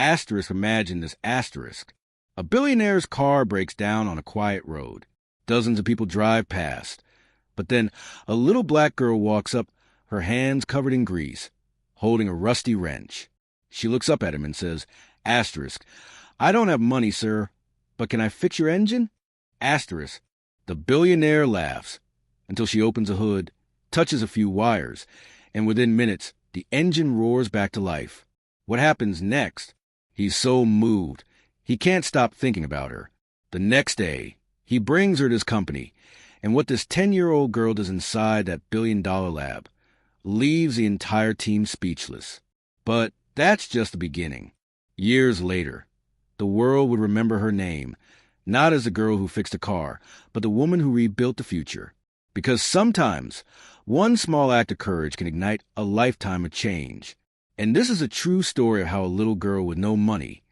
Asterisk, imagine this asterisk. A billionaire's car breaks down on a quiet road. Dozens of people drive past. But then a little black girl walks up, her hands covered in grease, holding a rusty wrench. She looks up at him and says, asterisk, I don't have money, sir, but can I fix your engine? Asterisk. The billionaire laughs until she opens the hood, touches a few wires, and within minutes, the engine roars back to life. What happens next? He's so moved, he can't stop thinking about her. The next day, he brings her to his company, and what this 10-year-old girl does inside that billion-dollar lab leaves the entire team speechless. But that's just the beginning. Years later, the world would remember her name, not as the girl who fixed a car, but the woman who rebuilt the future. Because sometimes, one small act of courage can ignite a lifetime of change. And this is a true story of how a little girl with no money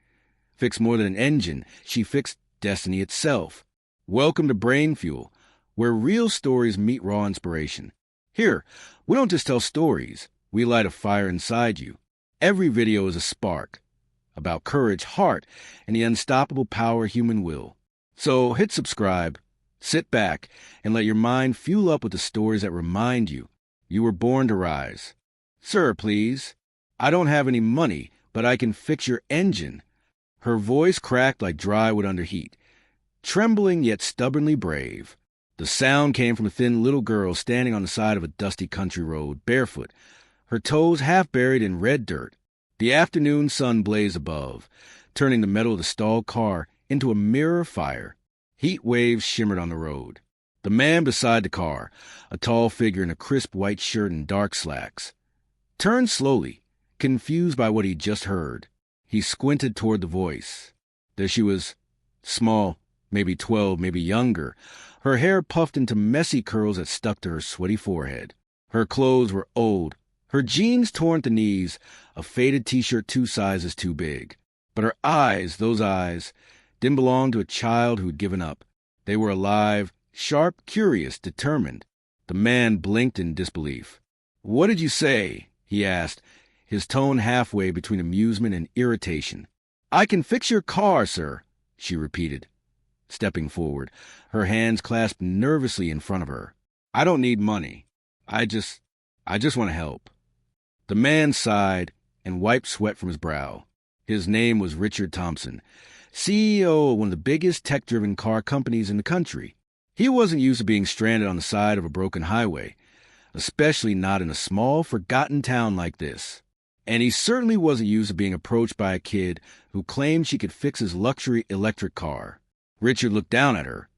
fixed more than an engine. She fixed destiny itself. Welcome to BrainFuel, where real stories meet raw inspiration. Here, we don't just tell stories, we light a fire inside you. Every video is a spark about courage, heart, and the unstoppable power of human will. So hit subscribe, sit back, and let your mind fuel up with the stories that remind you you were born to rise. Sir, please. I don't have any money, but I can fix your engine. Her voice cracked like dry wood under heat, trembling yet stubbornly brave. The sound came from a thin little girl standing on the side of a dusty country road, barefoot, her toes half buried in red dirt. The afternoon sun blazed above, turning the metal of the stalled car into a mirror of fire. Heat waves shimmered on the road. The man beside the car, a tall figure in a crisp white shirt and dark slacks, turned slowly, confused by what he'd just heard. He squinted toward the voice. There she was, small, maybe 12, maybe younger, her hair puffed into messy curls that stuck to her sweaty forehead. Her clothes were old, her jeans torn at the knees, a faded t-shirt 2 sizes too big. But her eyes, those eyes, didn't belong to a child who'd given up. They were alive, sharp, curious, determined. The man blinked in disbelief. "What did you say?" he asked, his tone halfway between amusement and irritation. "I can fix your car, sir," she repeated, stepping forward, her hands clasped nervously in front of her. "I don't need money. I just want to help." The man sighed and wiped sweat from his brow. His name was Richard Thompson, CEO of one of the biggest tech-driven car companies in the country. He wasn't used to being stranded on the side of a broken highway, especially not in a small, forgotten town like this. And he certainly wasn't used to being approached by a kid who claimed she could fix his luxury electric car. Richard looked down at her,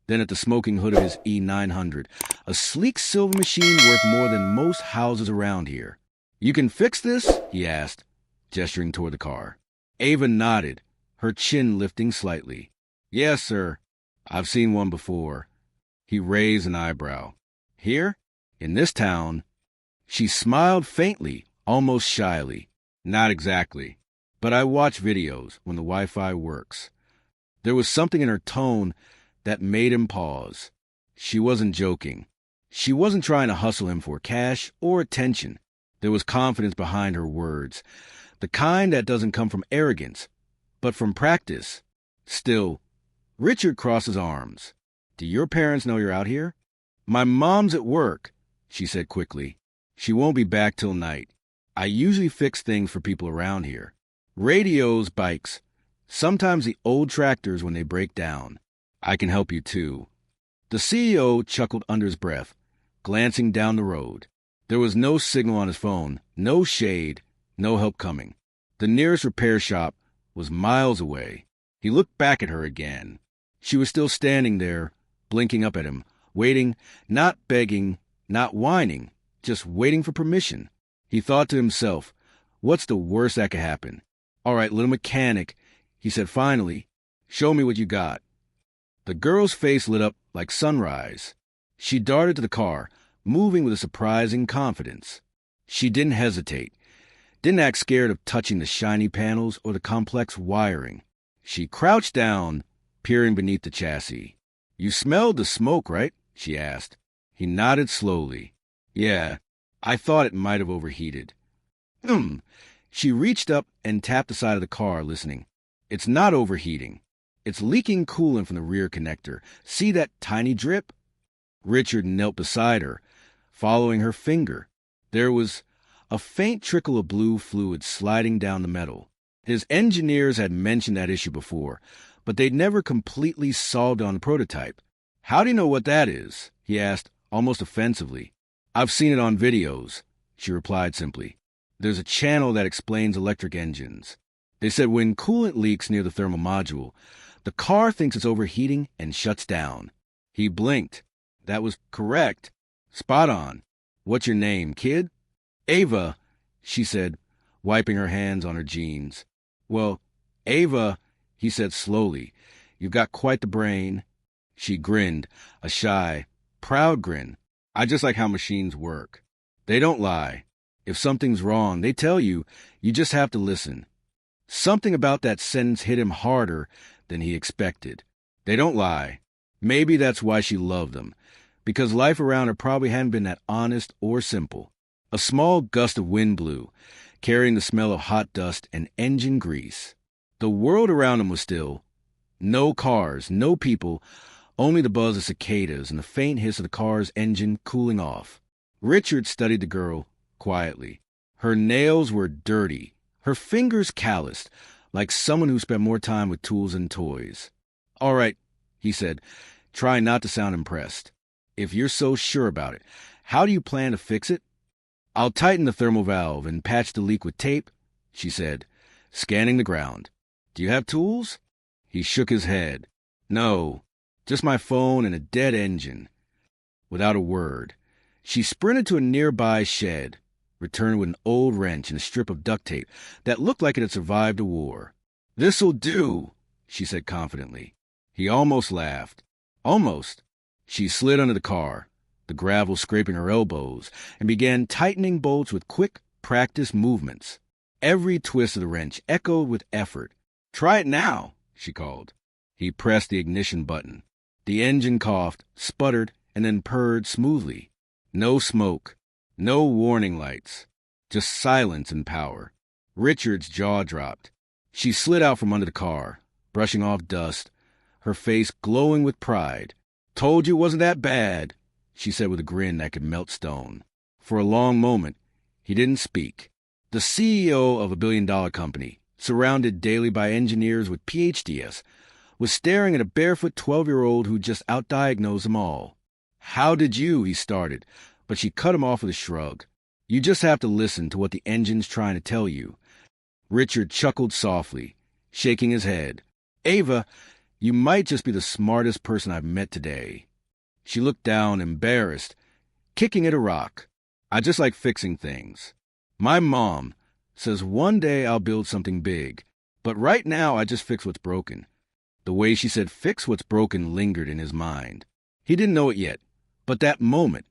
then at the smoking hood of his E900, a sleek silver machine worth more than most houses around here. "You can fix this?" he asked, gesturing toward the car. Ava nodded, her chin lifting slightly. "Yes, sir. I've seen one before." He raised an eyebrow. "Here? In this town?" She smiled faintly, almost shyly. "Not exactly. But I watch videos when the Wi-Fi works." There was something in her tone that made him pause. She wasn't joking. She wasn't trying to hustle him for cash or attention. There was confidence behind her words, the kind that doesn't come from arrogance, but from practice. Still, Richard crossed his arms. "Do your parents know you're out here?" "My mom's at work," she said quickly. "She won't be back till night. I usually fix things for people around here. Radios, bikes, sometimes the old tractors when they break down. I can help you too." The CEO chuckled under his breath, glancing down the road. There was no signal on his phone, no shade, no help coming. The nearest repair shop was miles away. He looked back at her again. She was still standing there, blinking up at him, waiting, not begging, not whining, just waiting for permission. He thought to himself, what's the worst that could happen? "All right, little mechanic," he said finally, "show me what you got." The girl's face lit up like sunrise. She darted to the car, moving with a surprising confidence. She didn't hesitate, didn't act scared of touching the shiny panels or the complex wiring. She crouched down, peering beneath the chassis. "You smelled the smoke, right?" she asked. He nodded slowly. "Yeah, I thought it might have overheated." She reached up and tapped the side of the car, listening. It's not overheating. It's leaking coolant from the rear connector. See that tiny drip? Richard knelt beside her, following her finger. There was a faint trickle of blue fluid sliding down the metal. His engineers had mentioned that issue before, but they'd never completely solved on the prototype. How do you know what that is? He asked, almost offensively. I've seen it on videos, she replied simply. There's a channel that explains electric engines. They said when coolant leaks near the thermal module, the car thinks it's overheating and shuts down. He blinked. That was correct. Spot on. What's your name, kid? Ava, she said, wiping her hands on her jeans. Well, Ava, he said slowly, you've got quite the brain. She grinned, a shy, proud grin. I just like how machines work. They don't lie. If something's wrong, they tell you. You just have to listen. Something about that sentence hit him harder than he expected. They don't lie. Maybe that's why she loved them, because life around her probably hadn't been that honest or simple. A small gust of wind blew, carrying the smell of hot dust and engine grease. The world around him was still. No cars, no people, only the buzz of cicadas and the faint hiss of the car's engine cooling off. Richard studied the girl quietly. Her nails were dirty, her fingers calloused, like someone who spent more time with tools and toys. All right, he said, trying not to sound impressed. If you're so sure about it, how do you plan to fix it? I'll tighten the thermal valve and patch the leak with tape, she said, scanning the ground. Do you have tools? He shook his head. No, just my phone and a dead engine. Without a word, she sprinted to a nearby shed, returned with an old wrench and a strip of duct tape that looked like it had survived a war. This'll do, she said confidently. He almost laughed. Almost. She slid under the car, the gravel scraping her elbows, and began tightening bolts with quick, practiced movements. Every twist of the wrench echoed with effort. Try it now, she called. He pressed the ignition button. The engine coughed, sputtered, and then purred smoothly. No smoke, no warning lights, just silence and power. Richard's jaw dropped. She slid out from under the car, brushing off dust, her face glowing with pride. Told you it wasn't that bad, she said with a grin that could melt stone. For a long moment, he didn't speak. The CEO of a billion-dollar company, surrounded daily by engineers with PhDs, was staring at a barefoot 12-year-old who just outdiagnosed them all. How did you, he started, but she cut him off with a shrug. You just have to listen to what the engine's trying to tell you. Richard chuckled softly, shaking his head. Ava, you might just be the smartest person I've met today. She looked down, embarrassed, kicking at a rock. I just like fixing things. My mom says one day I'll build something big, but right now I just fix what's broken. The way she said fix what's broken lingered in his mind. He didn't know it yet, but that moment,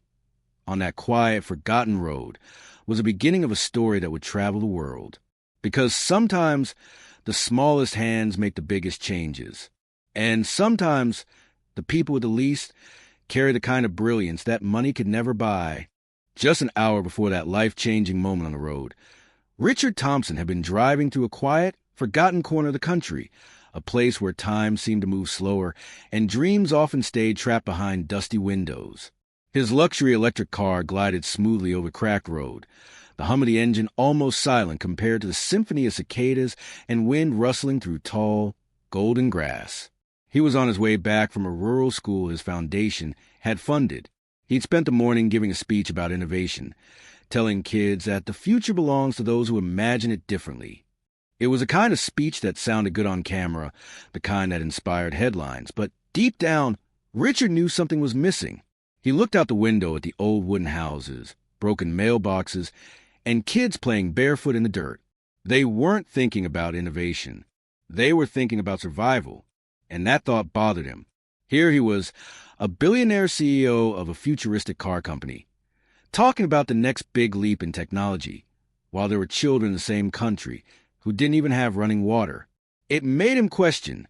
on that quiet, forgotten road, was the beginning of a story that would travel the world. Because sometimes the smallest hands make the biggest changes. And sometimes the people with the least carry the kind of brilliance that money could never buy. Just an hour before that life-changing moment on the road, Richard Thompson had been driving through a quiet, forgotten corner of the country, a place where time seemed to move slower and dreams often stayed trapped behind dusty windows. His luxury electric car glided smoothly over cracked road, the hum of the engine almost silent compared to the symphony of cicadas and wind rustling through tall, golden grass. He was on his way back from a rural school his foundation had funded. He'd spent the morning giving a speech about innovation, telling kids that the future belongs to those who imagine it differently. It was a kind of speech that sounded good on camera, the kind that inspired headlines, but deep down, Richard knew something was missing. He looked out the window at the old wooden houses, broken mailboxes, and kids playing barefoot in the dirt. They weren't thinking about innovation. They were thinking about survival, and that thought bothered him. Here he was, a billionaire CEO of a futuristic car company, talking about the next big leap in technology, while there were children in the same country who didn't even have running water. It made him question,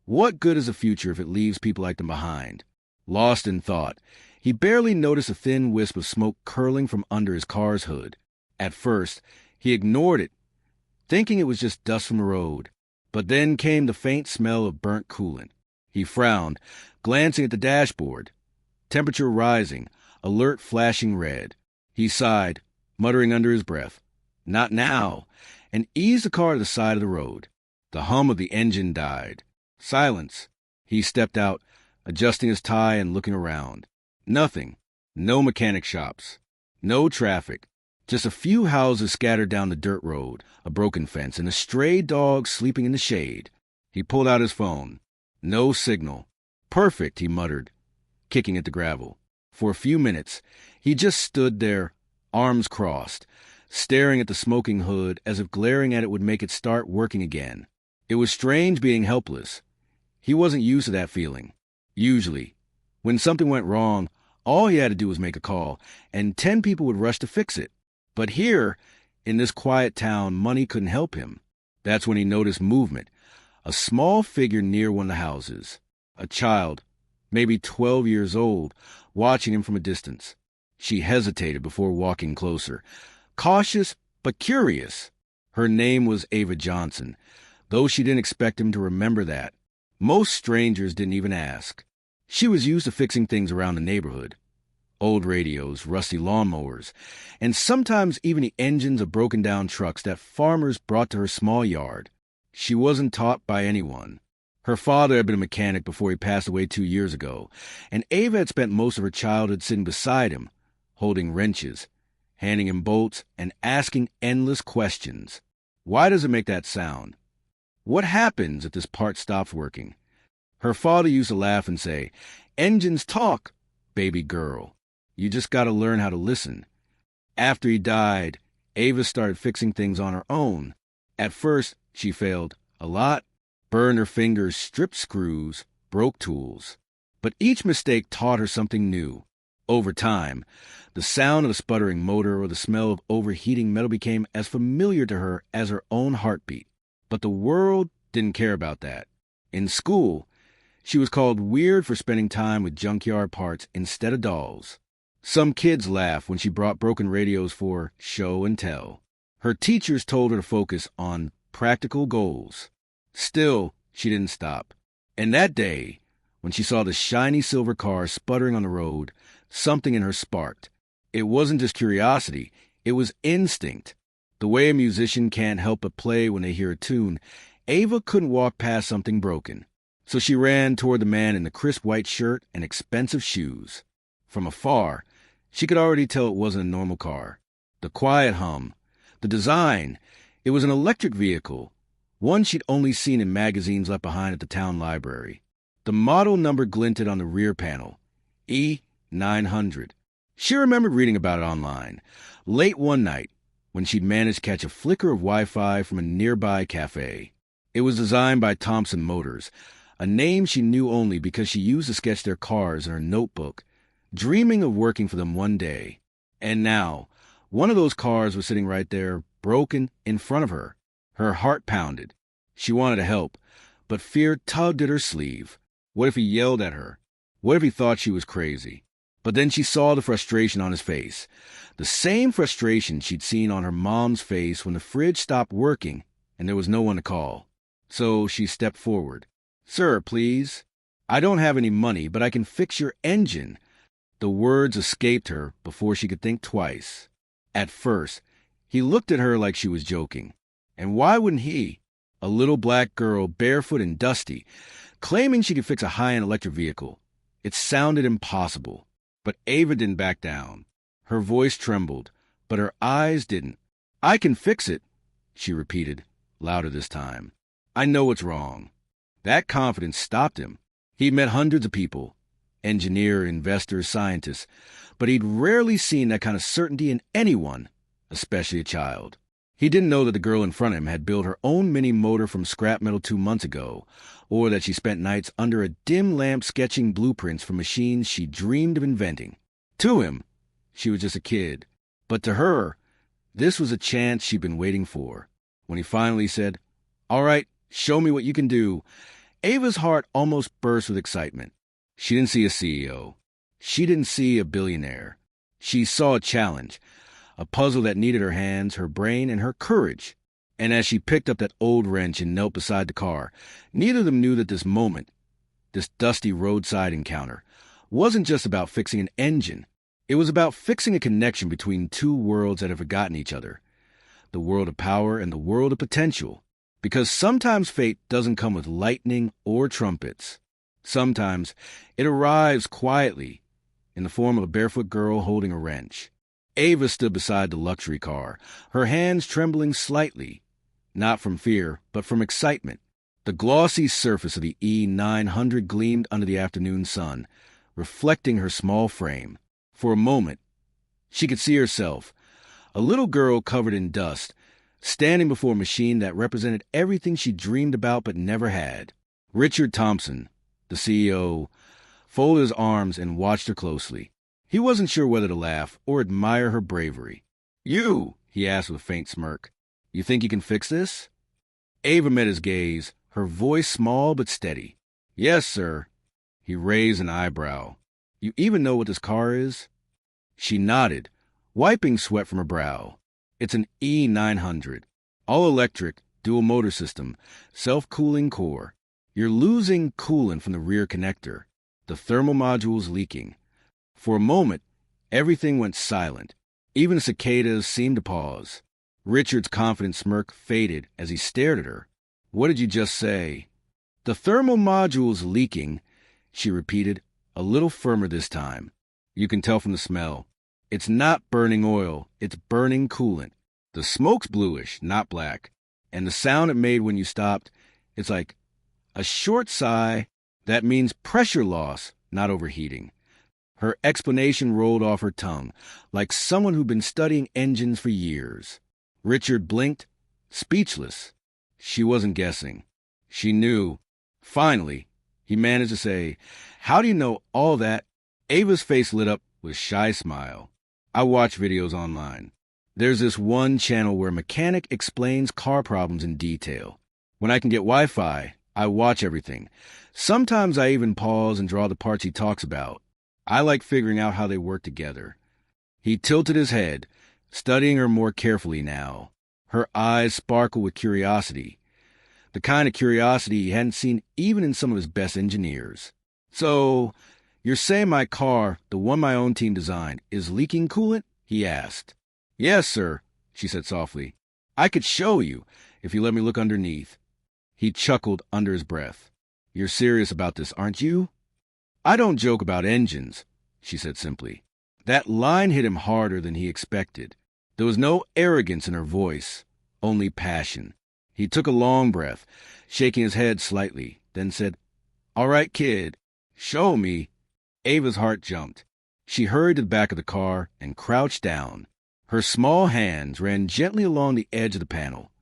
what good is a future if it leaves people like them behind? Lost in thought, he barely noticed a thin wisp of smoke curling from under his car's hood. At first, he ignored it, thinking it was just dust from the road. But then came the faint smell of burnt coolant. He frowned, glancing at the dashboard. Temperature rising, alert flashing red. He sighed, muttering under his breath, "Not now," and eased the car to the side of the road. The hum of the engine died. Silence. He stepped out, adjusting his tie and looking around. Nothing. No mechanic shops. No traffic. Just a few houses scattered down the dirt road, a broken fence, and a stray dog sleeping in the shade. He pulled out his phone. No signal. "Perfect," he muttered, kicking at the gravel. For a few minutes, he just stood there, arms crossed, staring at the smoking hood as if glaring at it would make it start working again. It was strange being helpless. He wasn't used to that feeling. Usually, when something went wrong, all he had to do was make a call, and 10 people would rush to fix it. But here, in this quiet town, money couldn't help him. That's when he noticed movement. A small figure near one of the houses. A child, maybe 12 years old, watching him from a distance. She hesitated before walking closer, cautious but curious. Her name was Ava Johnson, though she didn't expect him to remember that. Most strangers didn't even ask. She was used to fixing things around the neighborhood. Old radios, rusty lawnmowers, and sometimes even the engines of broken-down trucks that farmers brought to her small yard. She wasn't taught by anyone. Her father had been a mechanic before he passed away 2 years ago, and Ava had spent most of her childhood sitting beside him, holding wrenches, handing him bolts, and asking endless questions. Why does it make that sound? What happens if this part stops working? Her father used to laugh and say, "Engines talk, baby girl. You just got to learn how to listen." After he died, Ava started fixing things on her own. At first, she failed a lot, burned her fingers, stripped screws, broke tools. But each mistake taught her something new. Over time, the sound of a sputtering motor or the smell of overheating metal became as familiar to her as her own heartbeat. But the world didn't care about that. In school, she was called weird for spending time with junkyard parts instead of dolls. Some kids laughed when she brought broken radios for show and tell. Her teachers told her to focus on practical goals. Still, she didn't stop. And that day, when she saw the shiny silver car sputtering on the road, something in her sparked. It wasn't just curiosity, it was instinct. The way a musician can't help but play when they hear a tune, Ava couldn't walk past something broken. So she ran toward the man in the crisp white shirt and expensive shoes. From afar, she could already tell it wasn't a normal car. The quiet hum, the design, it was an electric vehicle, one she'd only seen in magazines left behind at the town library. The model number glinted on the rear panel, E900. She remembered reading about it online, late one night, when she'd managed to catch a flicker of Wi-Fi from a nearby cafe. It was designed by Thompson Motors, a name she knew only because she used to sketch their cars in her notebook, dreaming of working for them one day. And now, one of those cars was sitting right there, broken, in front of her. Her heart pounded. She wanted to help, but fear tugged at her sleeve. What if he yelled at her? What if he thought she was crazy? But then she saw the frustration on his face, the same frustration she'd seen on her mom's face when the fridge stopped working and there was no one to call. So she stepped forward. "Sir, please. I don't have any money, but I can fix your engine." The words escaped her before she could think twice. At first, he looked at her like she was joking. And why wouldn't he? A little black girl, barefoot and dusty, claiming she could fix a high-end electric vehicle. It sounded impossible. But Ava didn't back down. Her voice trembled, but her eyes didn't. "I can fix it," she repeated, louder this time. "I know what's wrong." That confidence stopped him. He'd met hundreds of people, engineers, investors, scientists, but he'd rarely seen that kind of certainty in anyone, especially a child. He didn't know that the girl in front of him had built her own mini motor from scrap metal 2 months ago, or that she spent nights under a dim lamp sketching blueprints for machines she dreamed of inventing. To him, she was just a kid. But to her, this was a chance she'd been waiting for. When he finally said, "All right, show me what you can do," Ava's heart almost burst with excitement. She didn't see a CEO. She didn't see a billionaire. She saw a challenge, a puzzle that needed her hands, her brain, and her courage. And as she picked up that old wrench and knelt beside the car, neither of them knew that this moment, this dusty roadside encounter, wasn't just about fixing an engine. It was about fixing a connection between two worlds that had forgotten each other, the world of power and the world of potential. Because sometimes fate doesn't come with lightning or trumpets. Sometimes it arrives quietly in the form of a barefoot girl holding a wrench. Ava stood beside the luxury car, her hands trembling slightly, not from fear, but from excitement. The glossy surface of the E900 gleamed under the afternoon sun, reflecting her small frame. For a moment, she could see herself, a little girl covered in dust, standing before a machine that represented everything she dreamed about but never had. Richard Thompson, the CEO, folded his arms and watched her closely. He wasn't sure whether to laugh or admire her bravery. "You," he asked with a faint smirk, "you think you can fix this?" Ava met his gaze, her voice small but steady. "Yes, sir." He raised an eyebrow. "You even know what this car is?" She nodded, wiping sweat from her brow. "It's an E900. All-electric, dual-motor system, self-cooling core. You're losing coolant from the rear connector. The thermal module's leaking." For a moment, everything went silent. Even cicadas seemed to pause. Richard's confident smirk faded as he stared at her. "What did you just say?" "The thermal module's leaking," she repeated, a little firmer this time. "You can tell from the smell. It's not burning oil, it's burning coolant. The smoke's bluish, not black. And the sound it made when you stopped, it's like a short sigh. That means pressure loss, not overheating." Her explanation rolled off her tongue, like someone who'd been studying engines for years. Richard blinked, speechless. She wasn't guessing. She knew. Finally, he managed to say, "How do you know all that?" Ava's face lit up with a shy smile. "I watch videos online. There's this one channel where a mechanic explains car problems in detail. When I can get Wi-Fi, I watch everything. Sometimes I even pause and draw the parts he talks about. I like figuring out how they work together." He tilted his head, studying her more carefully now. Her eyes sparkled with curiosity, the kind of curiosity he hadn't seen even in some of his best engineers. "So, you're saying my car, the one my own team designed, is leaking coolant?" he asked. "Yes, sir," she said softly. "I could show you, if you let me look underneath." He chuckled under his breath. "You're serious about this, aren't you?" "I don't joke about engines," she said simply. That line hit him harder than he expected. There was no arrogance in her voice, only passion. He took a long breath, shaking his head slightly, then said, "All right, kid, show me." Ava's heart jumped. She hurried to the back of the car and crouched down. Her small hands ran gently along the edge of the panel,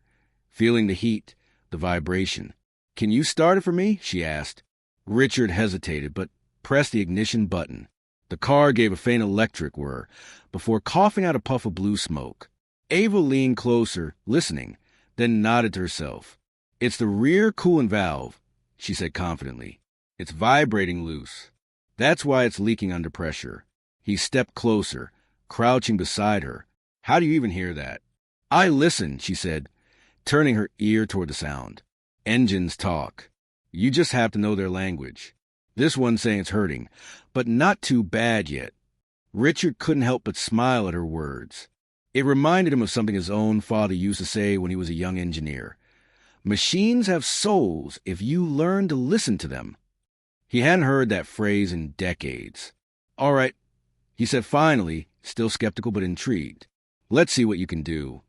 feeling the heat, the vibration. "Can you start it for me?" she asked. Richard hesitated, but pressed the ignition button. The car gave a faint electric whir before coughing out a puff of blue smoke. Ava leaned closer, listening, then nodded to herself. "It's the rear coolant valve," she said confidently. "It's vibrating loose. That's why it's leaking under pressure." He stepped closer, crouching beside her. "How do you even hear that?" "I listen," she said, turning her ear toward the sound. "Engines talk. You just have to know their language. This one's saying it's hurting, but not too bad yet." Richard couldn't help but smile at her words. It reminded him of something his own father used to say when he was a young engineer. "Machines have souls if you learn to listen to them." He hadn't heard that phrase in decades. "All right," he said finally, still skeptical but intrigued. "Let's see what you can do."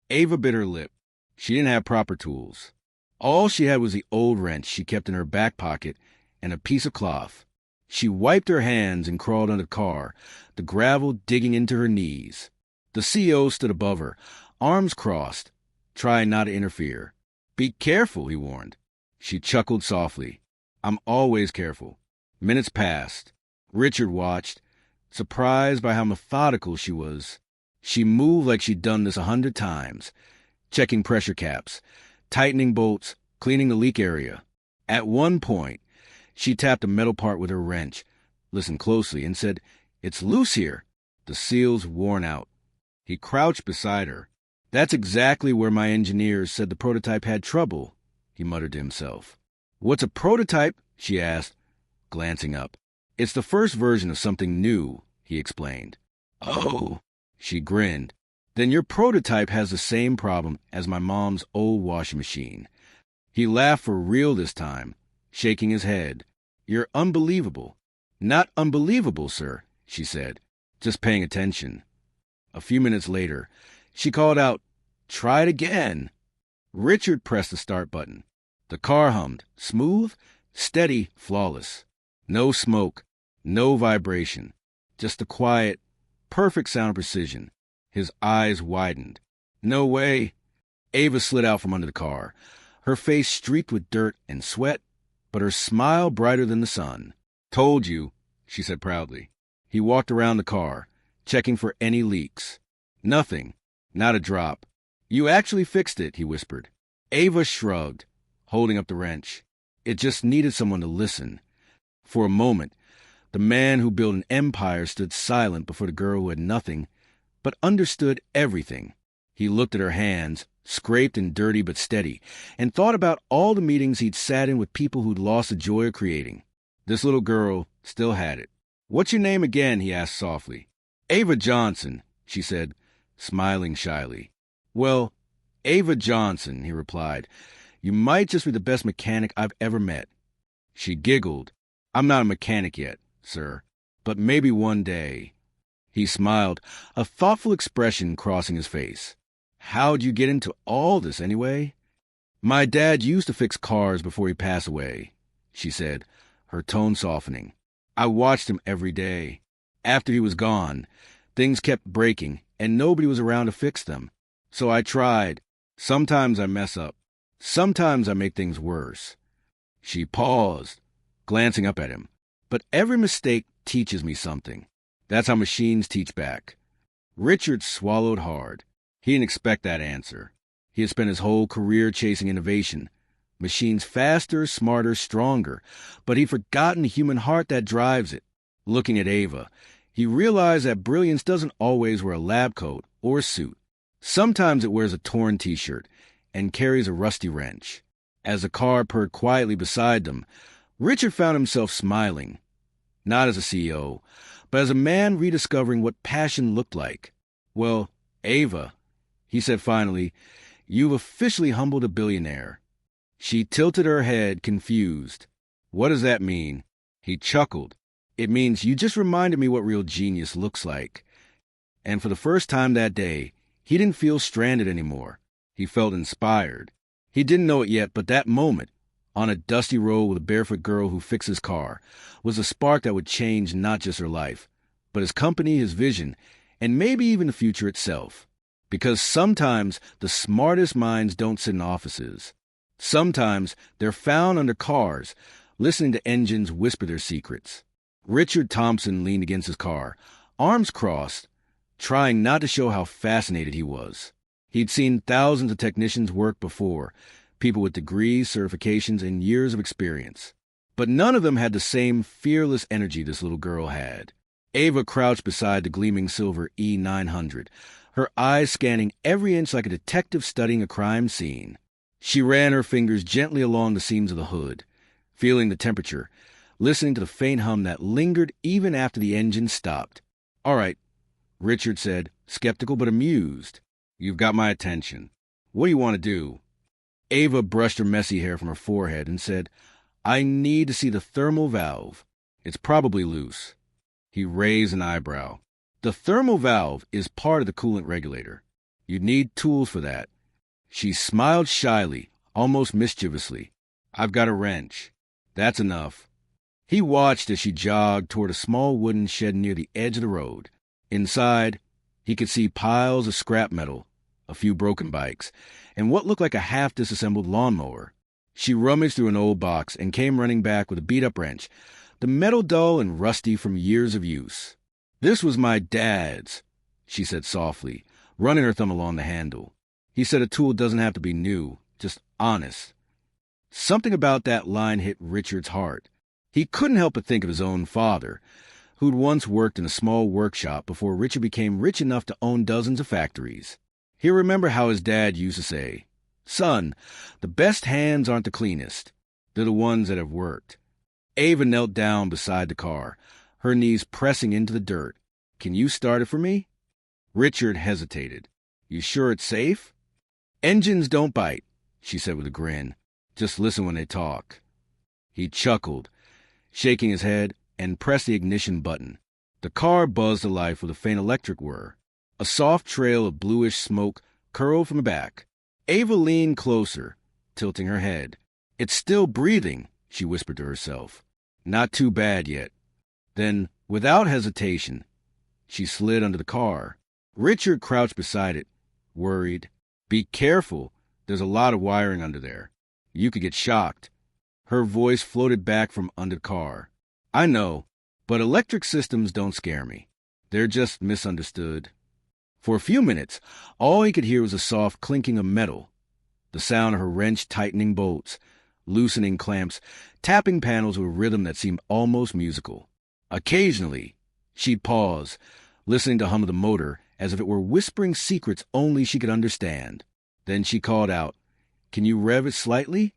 Ava bit her lip. She didn't have proper tools. All she had was the old wrench she kept in her back pocket and a piece of cloth. She wiped her hands and crawled under the car, the gravel digging into her knees. The CEO stood above her, arms crossed, trying not to interfere. "Be careful," he warned. She chuckled softly. "I'm always careful." Minutes passed. Richard watched, surprised by how methodical she was. She moved like she'd done this 100 times, checking pressure caps, tightening bolts, cleaning the leak area. At one point, she tapped a metal part with her wrench, listened closely, and said, "It's loose here." The seal's worn out. He crouched beside her. That's exactly where my engineers said the prototype had trouble, he muttered to himself. What's a prototype? She asked, glancing up. It's the first version of something new, he explained. Oh, she grinned. Then your prototype has the same problem as my mom's old washing machine. He laughed for real this time, shaking his head. You're unbelievable. Not unbelievable, sir, she said, just paying attention. A few minutes later, she called out, Try it again. Richard pressed the start button. The car hummed, smooth, steady, flawless. No smoke, no vibration, just the quiet, perfect sound of precision. His eyes widened. No way. Ava slid out from under the car, her face streaked with dirt and sweat, but her smile brighter than the sun. Told you, she said proudly. He walked around the car, checking for any leaks. Nothing, not a drop. You actually fixed it, he whispered. Ava shrugged, holding up the wrench. It just needed someone to listen. For a moment, the man who built an empire stood silent before the girl who had nothing, but understood everything. He looked at her hands, scraped and dirty but steady, and thought about all the meetings he'd sat in with people who'd lost the joy of creating. This little girl still had it. What's your name again? He asked softly. Ava Johnson, she said, smiling shyly. Well, Ava Johnson, he replied. You might just be the best mechanic I've ever met. She giggled. I'm not a mechanic yet, sir, but maybe one day. He smiled, a thoughtful expression crossing his face. How'd you get into all this anyway? My dad used to fix cars before he passed away, she said, her tone softening. I watched him every day. After he was gone, things kept breaking, and nobody was around to fix them. So I tried. Sometimes I mess up. Sometimes I make things worse. She paused, glancing up at him. But every mistake teaches me something. That's how machines teach back. Richard swallowed hard. He didn't expect that answer. He had spent his whole career chasing innovation. Machines faster, smarter, stronger. But he'd forgotten the human heart that drives it. Looking at Ava, he realized that brilliance doesn't always wear a lab coat or a suit. Sometimes it wears a torn t-shirt and carries a rusty wrench. As the car purred quietly beside them, Richard found himself smiling. Not as a CEO, but as a man rediscovering what passion looked like. Well, Ava, he said finally, you've officially humbled a billionaire. She tilted her head, confused. What does that mean? He chuckled. It means you just reminded me what real genius looks like. And for the first time that day, he didn't feel stranded anymore. He felt inspired. He didn't know it yet, but that moment, on a dusty road with a barefoot girl who fixed his car, was a spark that would change not just her life, but his company, his vision, and maybe even the future itself. Because sometimes the smartest minds don't sit in offices. Sometimes they're found under cars, listening to engines whisper their secrets. Richard Thompson leaned against his car, arms crossed, trying not to show how fascinated he was. He'd seen thousands of technicians work before, people with degrees, certifications, and years of experience. But none of them had the same fearless energy this little girl had. Ava crouched beside the gleaming silver E900, her eyes scanning every inch like a detective studying a crime scene. She ran her fingers gently along the seams of the hood, feeling the temperature, listening to the faint hum that lingered even after the engine stopped. All right, Richard said, skeptical but amused. You've got my attention. What do you want to do? Ava brushed her messy hair from her forehead and said, I need to see the thermal valve. It's probably loose. He raised an eyebrow. The thermal valve is part of the coolant regulator. You'd need tools for that. She smiled shyly, almost mischievously. I've got a wrench. That's enough. He watched as she jogged toward a small wooden shed near the edge of the road. Inside, he could see piles of scrap metal, a few broken bikes, and what looked like a half-disassembled lawnmower. She rummaged through an old box and came running back with a beat-up wrench, the metal dull and rusty from years of use. This was my dad's, she said softly, running her thumb along the handle. He said a tool doesn't have to be new, just honest. Something about that line hit Richard's heart. He couldn't help but think of his own father, who'd once worked in a small workshop before Richard became rich enough to own dozens of factories. He'll remember how his dad used to say, "Son, the best hands aren't the cleanest. They're the ones that have worked." Ava knelt down beside the car, her knees pressing into the dirt. "Can you start it for me?" Richard hesitated. "You sure it's safe?" "Engines don't bite," she said with a grin. "Just listen when they talk." He chuckled, shaking his head, and pressed the ignition button. The car buzzed to life with a faint electric whir. A soft trail of bluish smoke curled from the back. Ava leaned closer, tilting her head. "It's still breathing," she whispered to herself. "Not too bad yet." Then, without hesitation, she slid under the car. Richard crouched beside it, worried. "Be careful. There's a lot of wiring under there. You could get shocked." Her voice floated back from under the car. "I know, but electric systems don't scare me. They're just misunderstood." For a few minutes, all he could hear was a soft clinking of metal, the sound of her wrench tightening bolts, loosening clamps, tapping panels with a rhythm that seemed almost musical. Occasionally, she'd pause, listening to the hum of the motor as if it were whispering secrets only she could understand. Then she called out, "Can you rev it slightly?"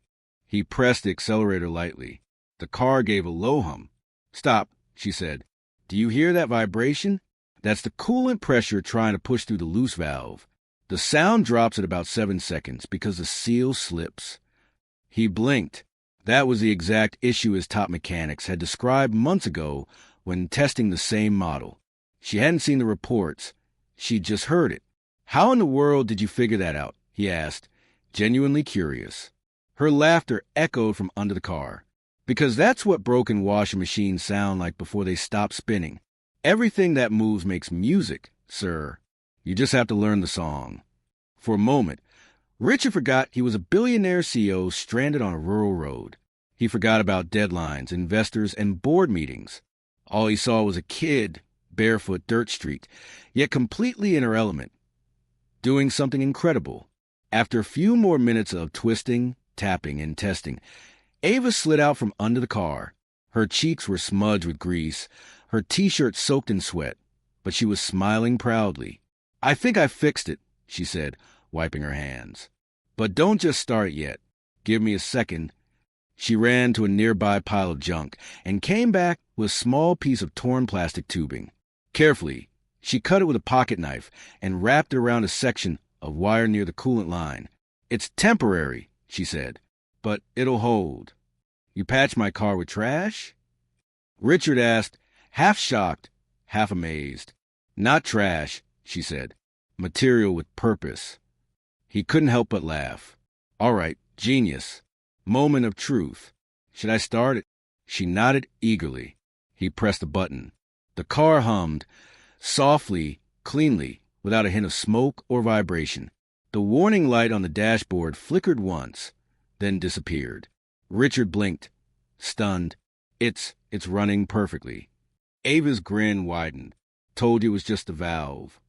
He pressed the accelerator lightly. The car gave a low hum. "Stop," she said. "Do you hear that vibration? That's the coolant pressure trying to push through the loose valve. The sound drops at about 7 seconds because the seal slips." He blinked. That was the exact issue his top mechanics had described months ago when testing the same model. She hadn't seen the reports. She'd just heard it. "How in the world did you figure that out?" he asked, genuinely curious. Her laughter echoed from under the car. "Because that's what broken washing machines sound like before they stop spinning. Everything that moves makes music, sir. You just have to learn the song." For a moment, Richard forgot he was a billionaire CEO stranded on a rural road. He forgot about deadlines, investors, and board meetings. All he saw was a kid, barefoot dirt streaked, yet completely in her element, doing something incredible. After a few more minutes of twisting, tapping, and testing, Ava slid out from under the car. Her cheeks were smudged with grease, her t-shirt soaked in sweat, but she was smiling proudly. "I think I fixed it," she said, wiping her hands. "But don't just start it yet. Give me a second." She ran to a nearby pile of junk and came back with a small piece of torn plastic tubing. Carefully, she cut it with a pocket knife and wrapped it around a section of wire near the coolant line. "It's temporary," she said, "but it'll hold." "You patched my car with trash?" Richard asked, half shocked, half amazed. "Not trash," she said. "Material with purpose." He couldn't help but laugh. "All right, genius. Moment of truth. Should I start it?" She nodded eagerly. He pressed a button. The car hummed, softly, cleanly, without a hint of smoke or vibration. The warning light on the dashboard flickered once, then disappeared. Richard blinked, stunned. It's running perfectly." Ava's grin widened. "Told you it was just a valve."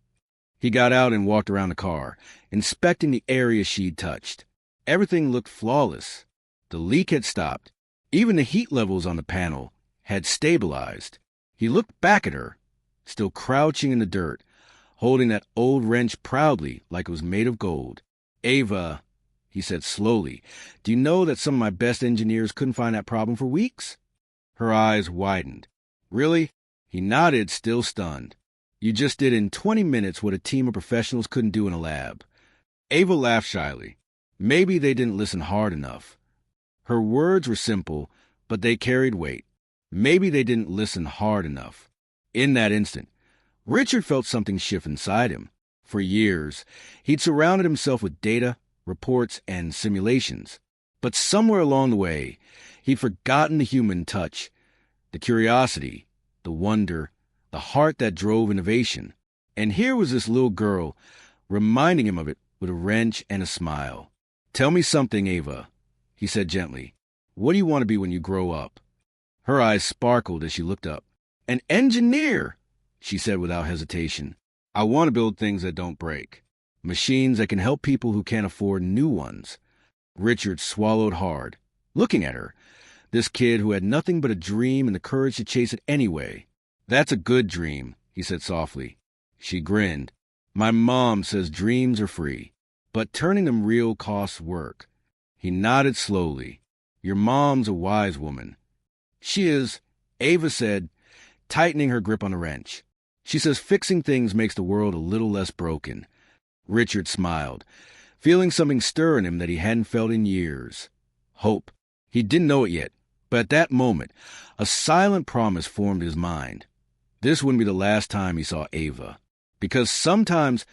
He got out and walked around the car, inspecting the area she'd touched. Everything looked flawless. The leak had stopped. Even the heat levels on the panel had stabilized. He looked back at her, still crouching in the dirt, holding that old wrench proudly like it was made of gold. "Ava," he said slowly, "do you know that some of my best engineers couldn't find that problem for weeks?" Her eyes widened. "Really?" He nodded, still stunned. "You just did in 20 minutes what a team of professionals couldn't do in a lab." Ava laughed shyly. Maybe they didn't listen hard enough. Her words were simple, but they carried weight. Maybe they didn't listen hard enough. In that instant, Richard felt something shift inside him. For years, he'd surrounded himself with data, reports, and simulations. But somewhere along the way, he'd forgotten the human touch, the curiosity, the wonder, the heart that drove innovation. And here was this little girl, reminding him of it with a wrench and a smile. "Tell me something, Ava," he said gently. "What do you want to be when you grow up?" Her eyes sparkled as she looked up. "An engineer," she said without hesitation. "I want to build things that don't break. Machines that can help people who can't afford new ones." Richard swallowed hard, looking at her, this kid who had nothing but a dream and the courage to chase it anyway. "That's a good dream," he said softly. She grinned. My mom says dreams are free, but turning them real costs work. He nodded slowly. Your mom's a wise woman. She is, Ava said, tightening her grip on the wrench. She says fixing things makes the world a little less broken. Richard smiled, feeling something stir in him that he hadn't felt in years. Hope. He didn't know it yet, but at that moment, a silent promise formed his mind. This wouldn't be the last time he saw Ava. Because sometimes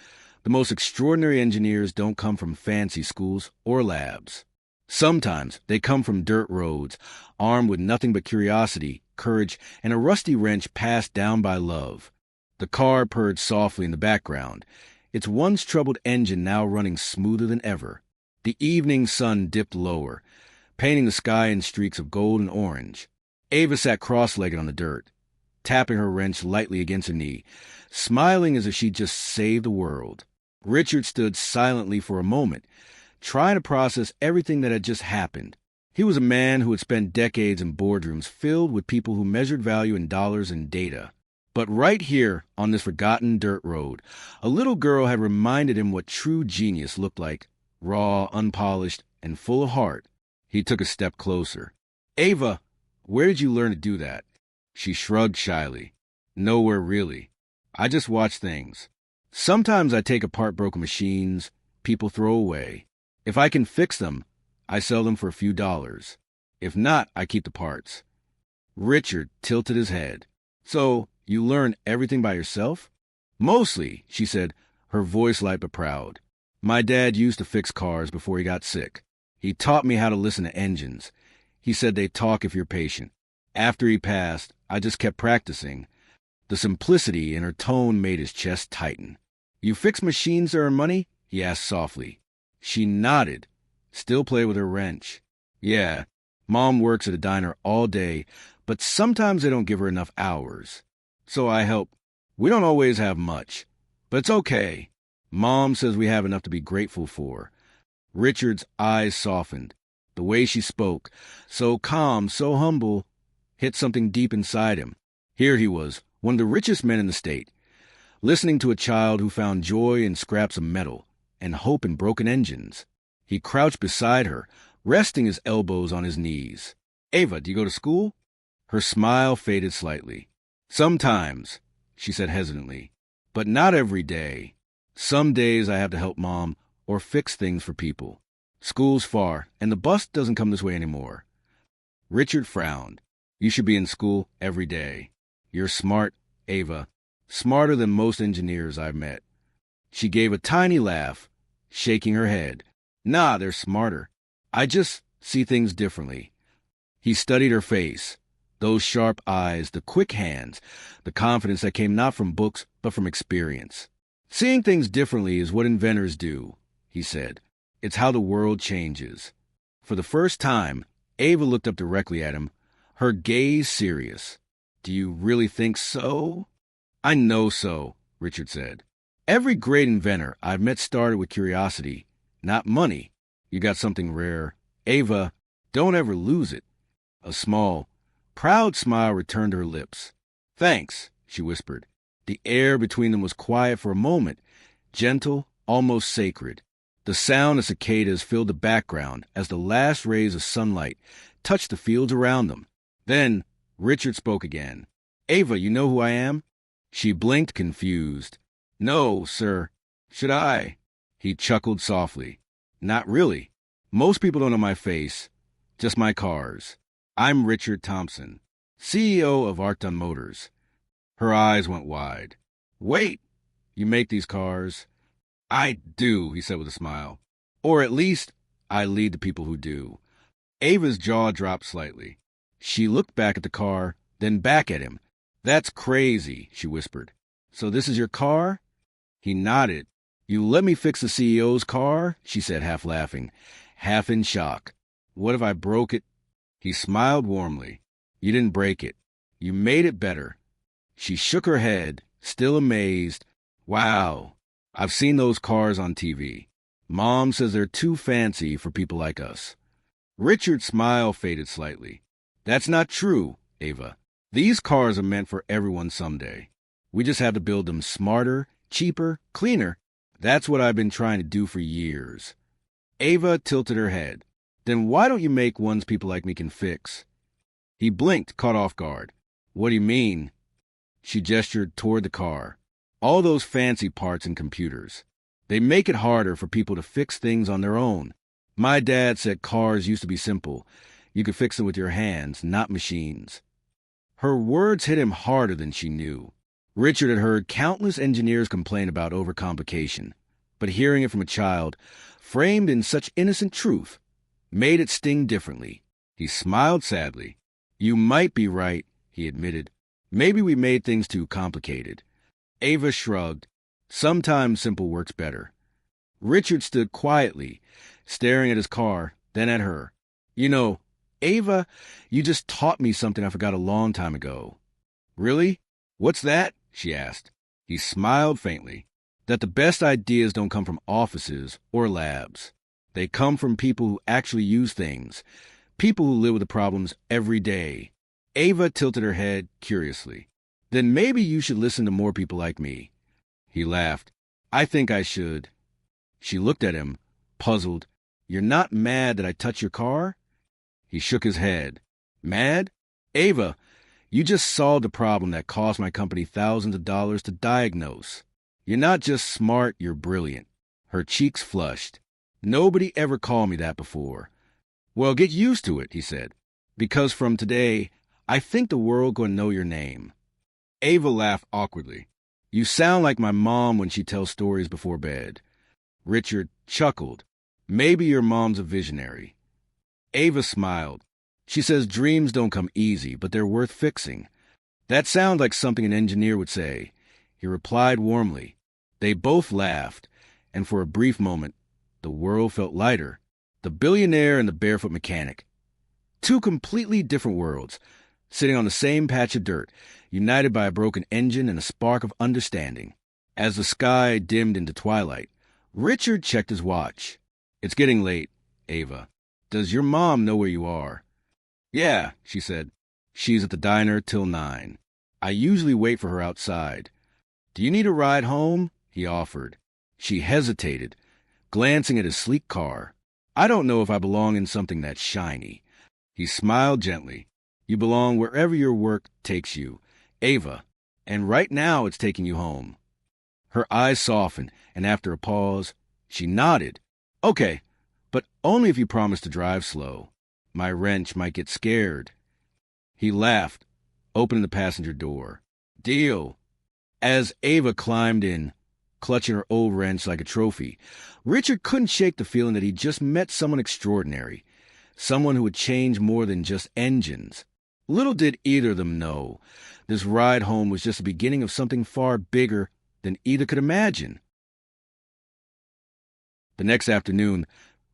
the most extraordinary engineers don't come from fancy schools or labs. Sometimes they come from dirt roads, armed with nothing but curiosity, courage, and a rusty wrench passed down by love. The car purred softly in the background, its once troubled engine now running smoother than ever. The evening sun dipped lower, painting the sky in streaks of gold and orange. Ava sat cross-legged on the dirt, tapping her wrench lightly against her knee, smiling as if she'd just saved the world. Richard stood silently for a moment, trying to process everything that had just happened. He was a man who had spent decades in boardrooms filled with people who measured value in dollars and data. But right here, on this forgotten dirt road, a little girl had reminded him what true genius looked like, raw, unpolished, and full of heart. He took a step closer. Ava, where did you learn to do that? She shrugged shyly. Nowhere really. I just watch things. Sometimes I take apart broken machines people throw away. If I can fix them, I sell them for a few dollars. If not, I keep the parts. Richard tilted his head. So, you learn everything by yourself? Mostly, she said, her voice light but proud. My dad used to fix cars before he got sick. He taught me how to listen to engines. He said they talk if you're patient. After he passed, I just kept practicing. The simplicity in her tone made his chest tighten. You fix machines that earn money? He asked softly. She nodded, still playing with her wrench. Yeah, Mom works at a diner all day, but sometimes they don't give her enough hours. So I help. We don't always have much, but it's okay. Mom says we have enough to be grateful for. Richard's eyes softened. The way she spoke, so calm, so humble, hit something deep inside him. Here he was, one of the richest men in the state, listening to a child who found joy in scraps of metal and hope in broken engines. He crouched beside her, resting his elbows on his knees. Ava, do you go to school? Her smile faded slightly. Sometimes, she said hesitantly, but not every day. Some days I have to help Mom or fix things for people. School's far, and the bus doesn't come this way anymore. Richard frowned. You should be in school every day. You're smart, Ava. Smarter than most engineers I've met. She gave a tiny laugh, shaking her head. Nah, they're smarter. I just see things differently. He studied her face, those sharp eyes, the quick hands, the confidence that came not from books but from experience. Seeing things differently is what inventors do, he said. It's how the world changes. For the first time, Ava looked up directly at him, her gaze serious. Do you really think so? I know so, Richard said. Every great inventor I've met started with curiosity, not money. You got something rare. Ava, don't ever lose it. A small, proud smile returned to her lips. Thanks, she whispered. The air between them was quiet for a moment, gentle, almost sacred. The sound of cicadas filled the background as the last rays of sunlight touched the fields around them. Then Richard spoke again. Ava, you know who I am? She blinked, confused. No, sir. Should I? He chuckled softly. Not really. Most people don't know my face, just my cars. I'm Richard Thompson, CEO of Arcton Motors. Her eyes went wide. Wait, you make these cars? I do, he said with a smile. Or at least, I lead the people who do. Ava's jaw dropped slightly. She looked back at the car, then back at him. That's crazy, she whispered. So this is your car? He nodded. You let me fix the CEO's car? She said, half laughing, half in shock. What if I broke it? He smiled warmly. You didn't break it. You made it better. She shook her head, still amazed. Wow, I've seen those cars on TV. Mom says they're too fancy for people like us. Richard's smile faded slightly. That's not true, Ava. These cars are meant for everyone someday. We just have to build them smarter, cheaper, cleaner. That's what I've been trying to do for years. Ava tilted her head. Then why don't you make ones people like me can fix? He blinked, caught off guard. What do you mean? She gestured toward the car. All those fancy parts and computers. They make it harder for people to fix things on their own. My dad said cars used to be simple. You could fix them with your hands, not machines. Her words hit him harder than she knew. Richard had heard countless engineers complain about overcomplication, but hearing it from a child, framed in such innocent truth, made it sting differently. He smiled sadly. You might be right, he admitted. Maybe we made things too complicated. Ava shrugged. Sometimes simple works better. Richard stood quietly, staring at his car, then at her. You know, Ava, you just taught me something I forgot a long time ago. Really? What's that? She asked. He smiled faintly. That the best ideas don't come from offices or labs. They come from people who actually use things, people who live with the problems every day. Ava tilted her head curiously. Then maybe you should listen to more people like me. He laughed. I think I should. She looked at him, puzzled. You're not mad that I touched your car? He shook his head. Mad? Ava, you just solved a problem that cost my company thousands of dollars to diagnose. You're not just smart, you're brilliant. Her cheeks flushed. Nobody ever called me that before. Well, get used to it, he said. Because from today, I think the world gonna know your name. Ava laughed awkwardly. You sound like my mom when she tells stories before bed. Richard chuckled. Maybe your mom's a visionary. Ava smiled. She says dreams don't come easy, but they're worth fixing. That sounds like something an engineer would say. He replied warmly. They both laughed, and for a brief moment, the world felt lighter. The billionaire and the barefoot mechanic. Two completely different worlds, sitting on the same patch of dirt, united by a broken engine and a spark of understanding. As the sky dimmed into twilight, Richard checked his watch. It's getting late, Ava. Does your mom know where you are? Yeah, she said. She's at the diner till 9. I usually wait for her outside. Do you need a ride home? He offered. She hesitated, glancing at his sleek car. I don't know if I belong in something that's shiny. He smiled gently. You belong wherever your work takes you, Ava, and right now it's taking you home. Her eyes softened, and after a pause, she nodded. Okay, but only if you promise to drive slow. My wrench might get scared. He laughed, opening the passenger door. Deal. As Ava climbed in, clutching her old wrench like a trophy, Richard couldn't shake the feeling that he'd just met someone extraordinary, someone who would change more than just engines. Little did either of them know, this ride home was just the beginning of something far bigger than either could imagine. The next afternoon,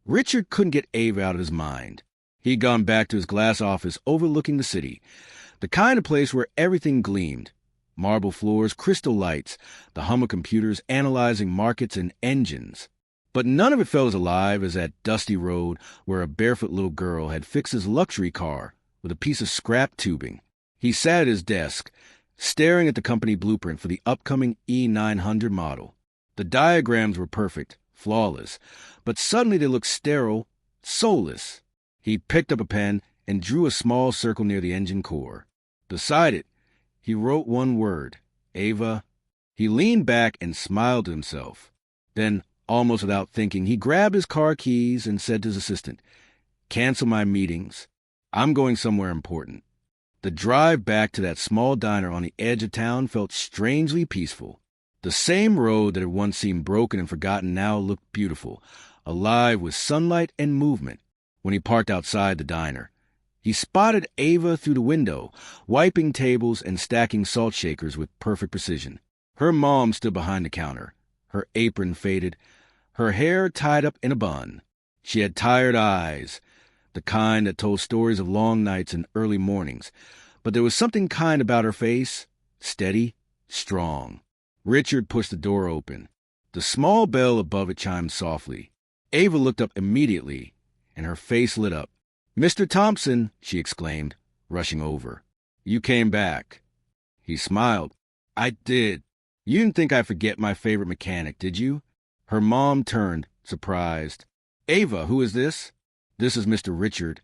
Richard couldn't get Ava out of his mind. He'd gone back to his glass office overlooking the city, the kind of place where everything gleamed. Marble floors, crystal lights, the hum of computers analyzing markets and engines. But none of it felt as alive as that dusty road where a barefoot little girl had fixed his luxury car with a piece of scrap tubing. He sat at his desk, staring at the company blueprint for the upcoming E900 model. The diagrams were perfect, flawless, but suddenly they looked sterile, soulless. He picked up a pen and drew a small circle near the engine core. Beside it, he wrote one word, Ava. He leaned back and smiled to himself. Then, almost without thinking, he grabbed his car keys and said to his assistant, Cancel my meetings. I'm going somewhere important. The drive back to that small diner on the edge of town felt strangely peaceful. The same road that had once seemed broken and forgotten now looked beautiful, alive with sunlight and movement. When he parked outside the diner, he spotted Ava through the window, wiping tables and stacking salt shakers with perfect precision. Her mom stood behind the counter, her apron faded, her hair tied up in a bun. She had tired eyes, the kind that told stories of long nights and early mornings, but there was something kind about her face, steady, strong. Richard pushed the door open. The small bell above it chimed softly. Ava looked up immediately, and her face lit up. Mr. Thompson, she exclaimed, rushing over. You came back. He smiled. I did. You didn't think I'd forget my favorite mechanic, did you? Her mom turned, surprised. Ava, who is this? This is Mr. Richard.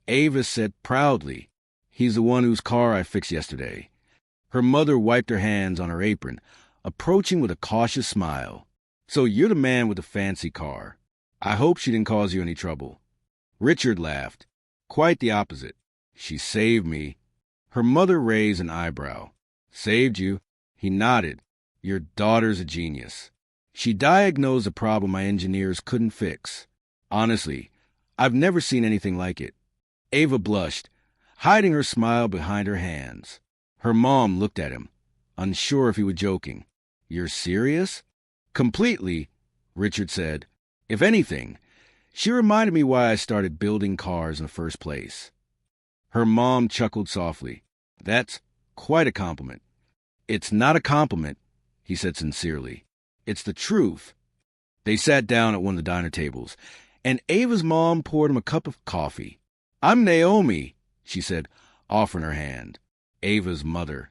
Ava said proudly. He's the one whose car I fixed yesterday. Her mother wiped her hands on her apron, approaching with a cautious smile. So you're the man with the fancy car. I hope she didn't cause you any trouble. Richard laughed. Quite the opposite. She saved me. Her mother raised an eyebrow. Saved you? He nodded. Your daughter's a genius. She diagnosed a problem my engineers couldn't fix. Honestly, I've never seen anything like it. Ava blushed, hiding her smile behind her hands. Her mom looked at him, unsure if he was joking. You're serious? Completely, Richard said. If anything, she reminded me why I started building cars in the first place. Her mom chuckled softly. That's quite a compliment. It's not a compliment, he said sincerely. It's the truth. They sat down at one of the diner tables, and Ava's mom poured him a cup of coffee. I'm Naomi, she said, offering her hand. Ava's mother.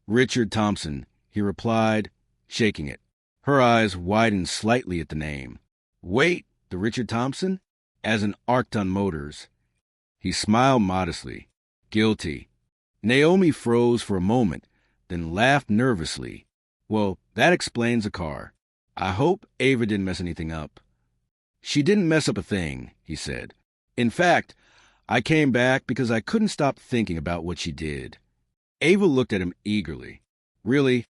Richard Thompson, he replied, shaking it. Her eyes widened slightly at the name. Wait, the Richard Thompson? As in Arcton Motors. He smiled modestly. Guilty. Naomi froze for a moment, then laughed nervously. Well, that explains the car. I hope Ava didn't mess anything up. She didn't mess up a thing, he said. In fact, I came back because I couldn't stop thinking about what she did. Ava looked at him eagerly. Really,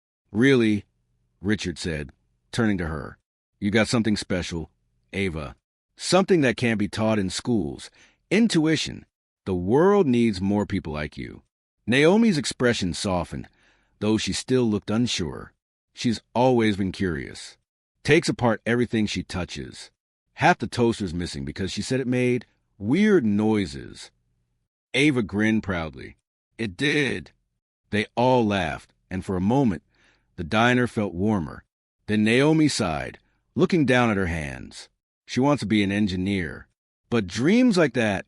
Richard said, turning to her. You got something special, Ava. Something that can't be taught in schools. Intuition. The world needs more people like you. Naomi's expression softened, though she still looked unsure. She's always been curious. Takes apart everything she touches. Half the toaster's missing because she said it made weird noises. Ava grinned proudly. It did. They all laughed, and for a moment, the diner felt warmer. Then Naomi sighed, looking down at her hands. She wants to be an engineer. But dreams like that,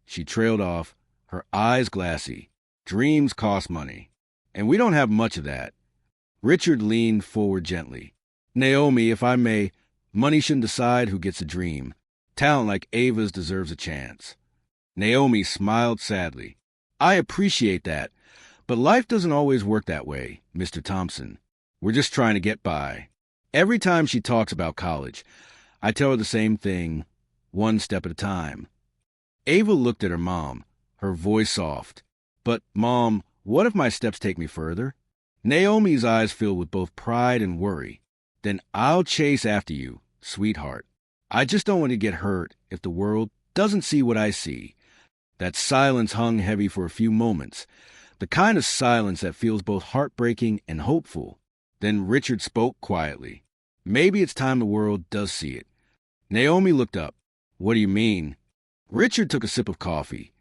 she trailed off, her eyes glassy. Dreams cost money, and we don't have much of that. Richard leaned forward gently. Naomi, if I may, money shouldn't decide who gets a dream. Talent like Ava's deserves a chance. Naomi smiled sadly. I appreciate that, but life doesn't always work that way, Mr. Thompson. We're just trying to get by. Every time she talks about college, I tell her the same thing, one step at a time. Ava looked at her mom, her voice soft. But, Mom, what if my steps take me further? Naomi's eyes filled with both pride and worry. Then I'll chase after you, sweetheart. I just don't want to get hurt if the world doesn't see what I see. That silence hung heavy for a few moments, the kind of silence that feels both heartbreaking and hopeful. Then Richard spoke quietly. Maybe it's time the world does see it. Naomi looked up. What do you mean? Richard took a sip of coffee,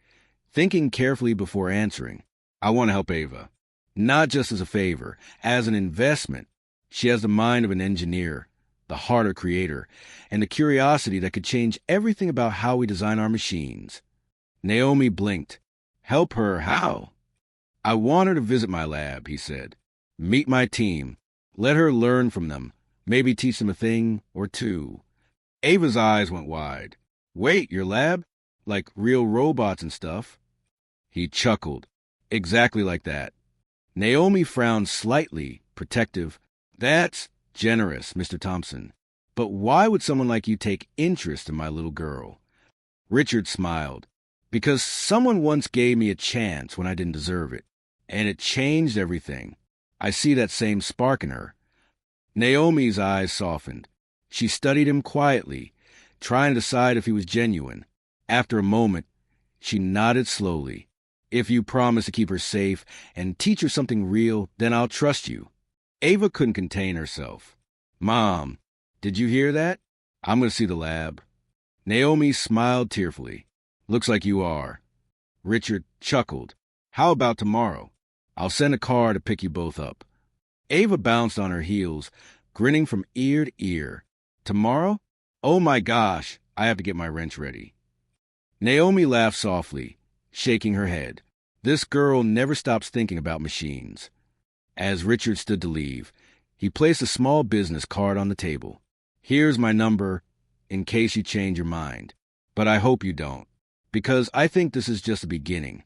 thinking carefully before answering. I want to help Ava. Not just as a favor, as an investment. She has the mind of an engineer, the heart of a creator, and the curiosity that could change everything about how we design our machines. Naomi blinked. Help her how? I want her to visit my lab, he said. Meet my team. Let her learn from them. Maybe teach them a thing or two. Ava's eyes went wide. Wait, your lab? Like real robots and stuff? He chuckled. Exactly like that. Naomi frowned slightly, protective. That's generous, Mr. Thompson. But why would someone like you take interest in my little girl? Richard smiled. Because someone once gave me a chance when I didn't deserve it. And it changed everything. I see that same spark in her. Naomi's eyes softened. She studied him quietly, trying to decide if he was genuine. After a moment, she nodded slowly. If you promise to keep her safe and teach her something real, then I'll trust you. Ava couldn't contain herself. Mom, did you hear that? I'm going to see the lab. Naomi smiled tearfully. Looks like you are. Richard chuckled. How about tomorrow? I'll send a car to pick you both up. Ava bounced on her heels, grinning from ear to ear. Tomorrow? Oh my gosh, I have to get my wrench ready. Naomi laughed softly, shaking her head. This girl never stops thinking about machines. As Richard stood to leave, He placed a small business card on the table. "Here's my number in case you change your mind. But I hope you don't, because I think this is just the beginning."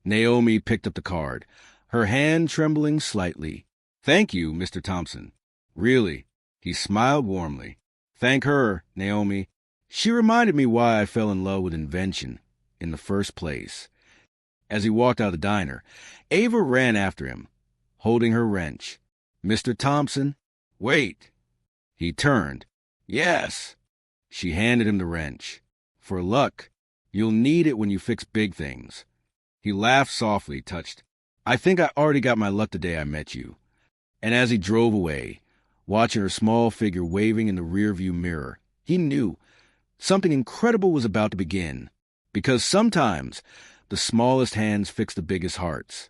Naomi picked up the card, her hand trembling slightly. "Thank you, Mr. Thompson. Really." He smiled warmly. "Thank her, Naomi. She reminded me why I fell in love with invention in the first place." As he walked out of the diner, Ava ran after him, holding her wrench. "Mr. Thompson, wait." He turned. "Yes." She handed him the wrench. "For luck. You'll need it when you fix big things." He laughed softly, touched. "I think I already got my luck the day I met you." And as he drove away, watching her small figure waving in the rearview mirror, he knew something incredible was about to begin. Because sometimes the smallest hands fix the biggest hearts.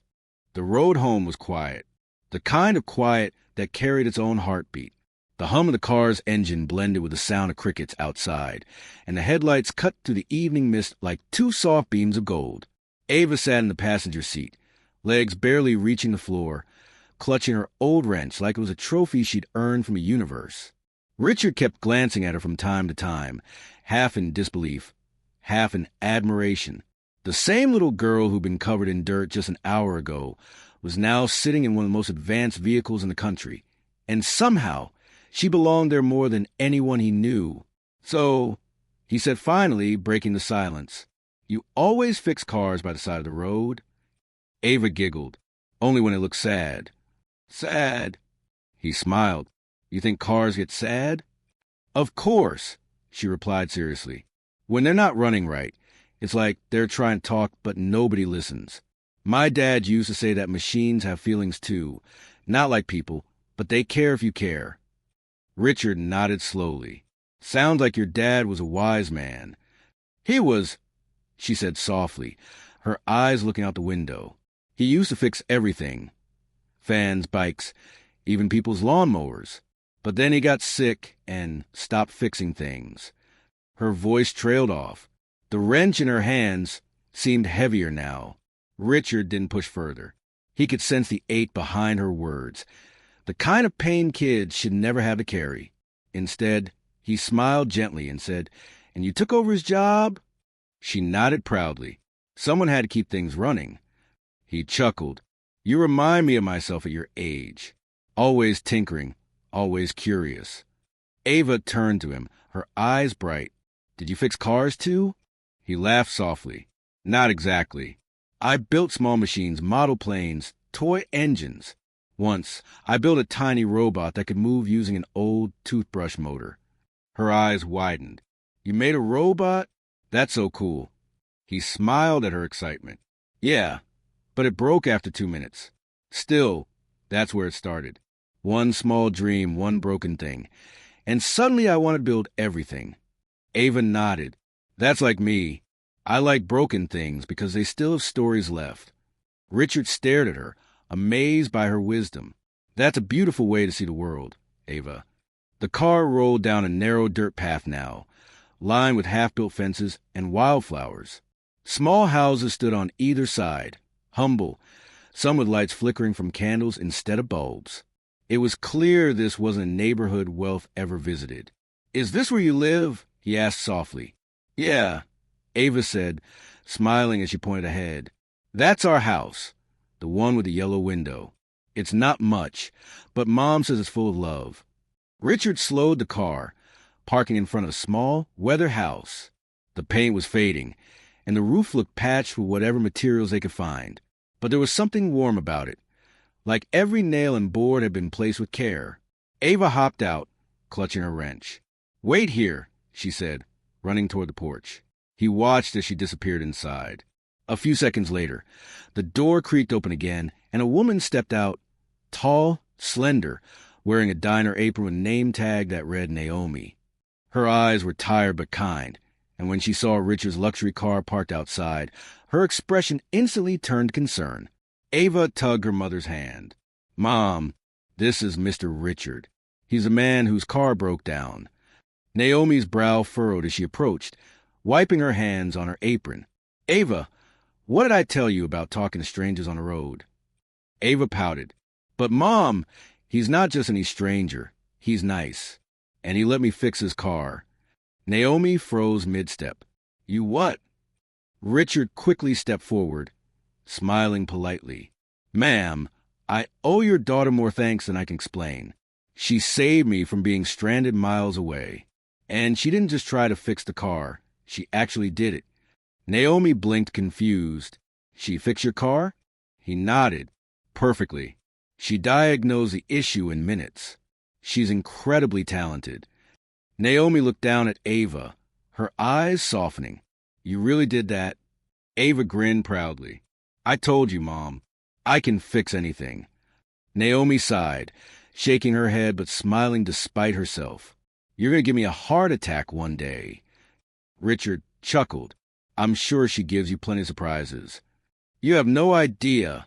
The road home was quiet, the kind of quiet that carried its own heartbeat. The hum of the car's engine blended with the sound of crickets outside, and the headlights cut through the evening mist like two soft beams of gold. Ava sat in the passenger seat, legs barely reaching the floor, clutching her old wrench like it was a trophy she'd earned from a universe. Richard kept glancing at her from time to time, half in disbelief, half in admiration. The same little girl who'd been covered in dirt just an hour ago was now sitting in one of the most advanced vehicles in the country, and somehow she belonged there more than anyone he knew. "So," he said finally, breaking the silence, "you always fix cars by the side of the road?" Ava giggled. "Only when it looks sad." "Sad?" He smiled. "You think cars get sad?" "Of course," she replied seriously. "When they're not running right, it's like they're trying to talk, but nobody listens. My dad used to say that machines have feelings too, not like people, but they care if you care." Richard nodded slowly. "Sounds like your dad was a wise man." "He was," she said softly, her eyes looking out the window. "He used to fix everything. Fans, bikes, even people's lawnmowers. But then he got sick and stopped fixing things." Her voice trailed off. The wrench in her hands seemed heavier now. Richard didn't push further. He could sense the ache behind her words, the kind of pain kids should never have to carry. Instead, he smiled gently and said, "And you took over his job?" She nodded proudly. "Someone had to keep things running." He chuckled. "You remind me of myself at your age. Always tinkering, always curious." Ava turned to him, her eyes bright. "Did you fix cars too?" He laughed softly. "Not exactly. I built small machines, model planes, toy engines. Once, I built a tiny robot that could move using an old toothbrush motor." Her eyes widened. "You made a robot? That's so cool." He smiled at her excitement. "Yeah, but it broke after 2 minutes. Still, that's where it started. One small dream, one broken thing. And suddenly I wanted to build everything." Ava nodded. "That's like me. I like broken things because they still have stories left." Richard stared at her, amazed by her wisdom. "That's a beautiful way to see the world, Ava." The car rolled down a narrow dirt path now, lined with half-built fences and wildflowers. Small houses stood on either side, humble, some with lights flickering from candles instead of bulbs. It was clear this wasn't a neighborhood Wealth ever visited. "Is this where you live?" he asked softly. "Yeah," Ava said, smiling as she pointed ahead. "That's our house, the one with the yellow window. It's not much, but Mom says it's full of love." Richard slowed the car, parking in front of a small, weathered house. The paint was fading, and the roof looked patched with whatever materials they could find. But there was something warm about it, like every nail and board had been placed with care. Ava hopped out, clutching her wrench. "Wait here," she said, running toward the porch. He watched as she disappeared inside. A few seconds later, the door creaked open again, and a woman stepped out, tall, slender, wearing a diner apron with a name tag that read Naomi. Her eyes were tired but kind, and when she saw Richard's luxury car parked outside, her expression instantly turned to concern. Ava tugged her mother's hand. "Mom, this is Mr. Richard. He's a man whose car broke down." Naomi's brow furrowed as she approached, wiping her hands on her apron. "Ava, what did I tell you about talking to strangers on the road?" Ava pouted. "But, Mom, He's not just any stranger. He's nice. And he let me fix his car. Naomi froze mid-step. You what? Richard quickly stepped forward, smiling politely. Ma'am, I owe your daughter more thanks than I can explain. She saved me from being stranded miles away. And she didn't just try to fix the car. She actually did it. Naomi blinked confused. She fix your car? He nodded. Perfectly. She diagnosed the issue in minutes. She's incredibly talented. Naomi looked down at Ava, her eyes softening. You really did that? Ava grinned proudly. I told you, Mom. I can fix anything. Naomi sighed, shaking her head but smiling despite herself. You're going to give me a heart attack one day. Richard chuckled. I'm sure she gives you plenty of surprises. You have no idea,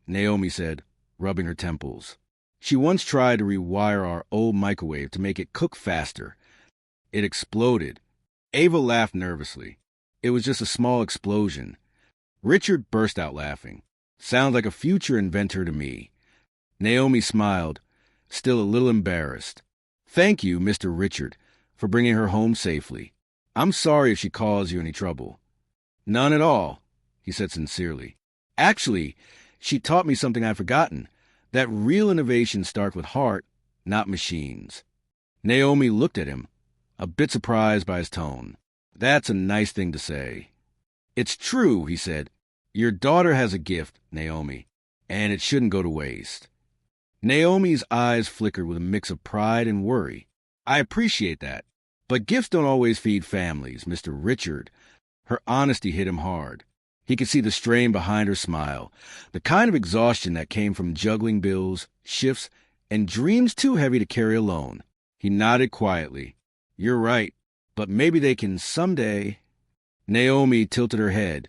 Naomi said, rubbing her temples. She once tried to rewire our old microwave to make it cook faster. It exploded. Ava laughed nervously. It was just a small explosion. Richard burst out laughing. Sounds like a future inventor to me. Naomi smiled, still a little embarrassed. Thank you, Mr. Richard, for bringing her home safely. I'm sorry if she caused you any trouble. None at all, he said sincerely. Actually, she taught me something I'd forgotten, that real innovations start with heart, not machines. Naomi looked at him, a bit surprised by his tone. That's a nice thing to say. It's true, he said. Your daughter has a gift, Naomi, and it shouldn't go to waste. Naomi's eyes flickered with a mix of pride and worry. I appreciate that, but gifts don't always feed families, Mr. Richard. Her honesty hit him hard. He could see the strain behind her smile, the kind of exhaustion that came from juggling bills, shifts, and dreams too heavy to carry alone. He nodded quietly. You're right, but maybe they can someday. Naomi tilted her head,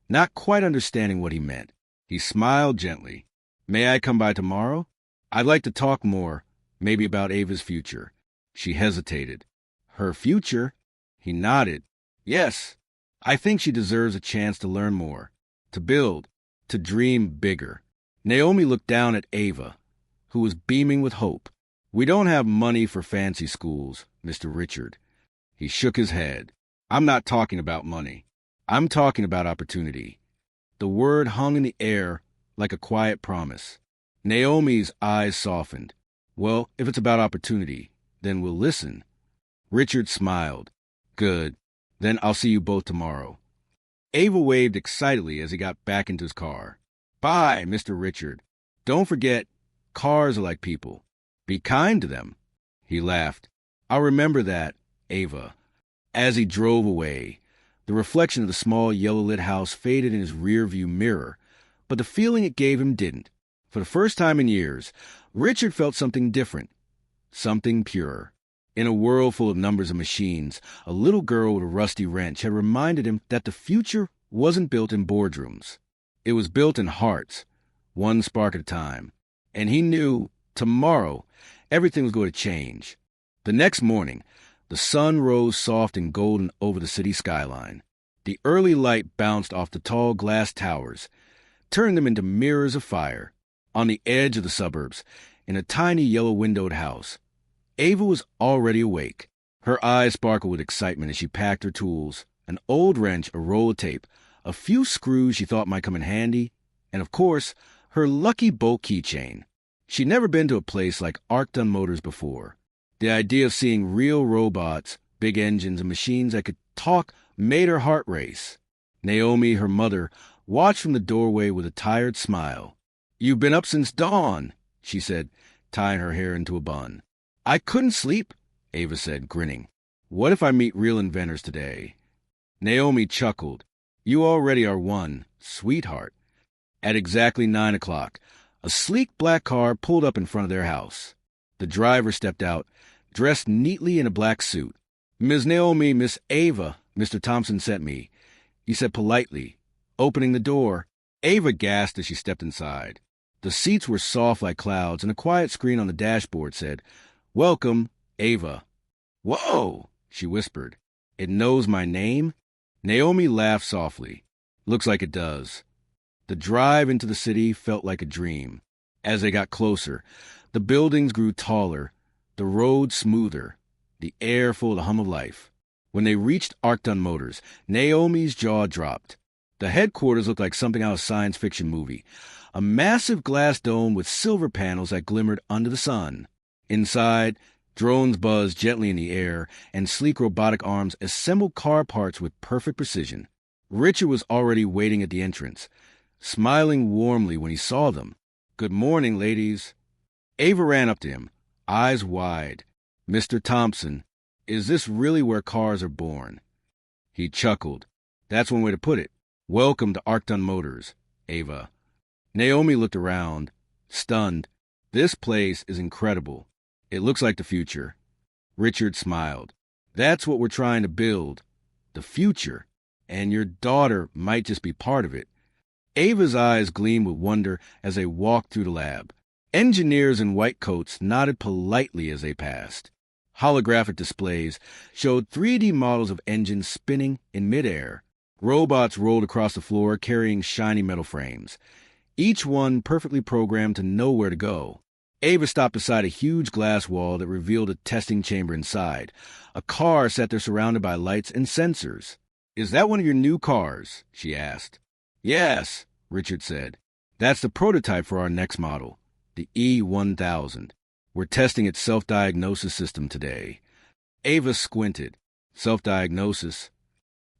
not quite understanding what he meant. He smiled gently. May I come by tomorrow? I'd like to talk more, maybe about Ava's future. She hesitated. Her future? He nodded. Yes. I think she deserves a chance to learn more, to build, to dream bigger. Naomi looked down at Ava, who was beaming with hope. We don't have money for fancy schools, Mr. Richard. He shook his head. I'm not talking about money. I'm talking about opportunity. The word hung in the air like a quiet promise. Naomi's eyes softened. Well, if it's about opportunity, then we'll listen. Richard smiled. Good. Then I'll see you both tomorrow. Ava waved excitedly as he got back into his car. Bye, Mr. Richard. Don't forget, cars are like people. Be kind to them. He laughed. I'll remember that, Ava. As he drove away, the reflection of the small yellow-lit house faded in his rear-view mirror, but the feeling it gave him didn't. For the first time in years, Richard felt something different, something pure. In a world full of numbers and machines, a little girl with a rusty wrench had reminded him that the future wasn't built in boardrooms. It was built in hearts, one spark at a time. And he knew, tomorrow, everything was going to change. The next morning, the sun rose soft and golden over the city skyline. The early light bounced off the tall glass towers, turning them into mirrors of fire. On the edge of the suburbs, in a tiny yellow-windowed house, Ava was already awake. Her eyes sparkled with excitement as she packed her tools, an old wrench, a roll of tape, a few screws she thought might come in handy, and, of course, her lucky bolt keychain. She'd never been to a place like Arc-Done Motors before. The idea of seeing real robots, big engines, and machines that could talk made her heart race. Naomi, her mother, watched from the doorway with a tired smile. You've been up since dawn, she said, tying her hair into a bun. I couldn't sleep, Ava said, grinning. What if I meet real inventors today? Naomi chuckled. You already are one, sweetheart. At exactly 9 o'clock, a sleek black car pulled up in front of their house. The driver stepped out, dressed neatly in a black suit. Ms. Naomi, Miss Ava, Mr. Thompson sent me, he said politely. Opening the door, Ava gasped as she stepped inside. The seats were soft like clouds, and a quiet screen on the dashboard said, Welcome, Ava. Whoa, she whispered. It knows my name? Naomi laughed softly. Looks like it does. The drive into the city felt like a dream. As they got closer, The buildings grew taller, the road smoother, the air full of the hum of life. When they reached Arcton Motors, Naomi's jaw dropped. The headquarters looked like something out of a science fiction movie. A massive glass dome with silver panels that glimmered under the sun. Inside, drones buzzed gently in the air, and sleek robotic arms assembled car parts with perfect precision. Richard was already waiting at the entrance, smiling warmly when he saw them. "Good morning, ladies." Ava ran up to him, eyes wide. "Mr. Thompson, is this really where cars are born?" He chuckled. "That's one way to put it. Welcome to Arcton Motors, Ava." Naomi looked around, stunned. "This place is incredible. It looks like the future." Richard smiled. "That's what we're trying to build. The future. And your daughter might just be part of it." Ava's eyes gleamed with wonder as they walked through the lab. Engineers in white coats nodded politely as they passed. Holographic displays showed 3D models of engines spinning in midair. Robots rolled across the floor carrying shiny metal frames, each one perfectly programmed to know where to go. Ava stopped beside a huge glass wall that revealed a testing chamber inside. A car sat there surrounded by lights and sensors. "Is that one of your new cars?" she asked. "Yes," Richard said. "That's the prototype for our next model, the E1000. We're testing its self-diagnosis system today." Ava squinted. "Self-diagnosis?"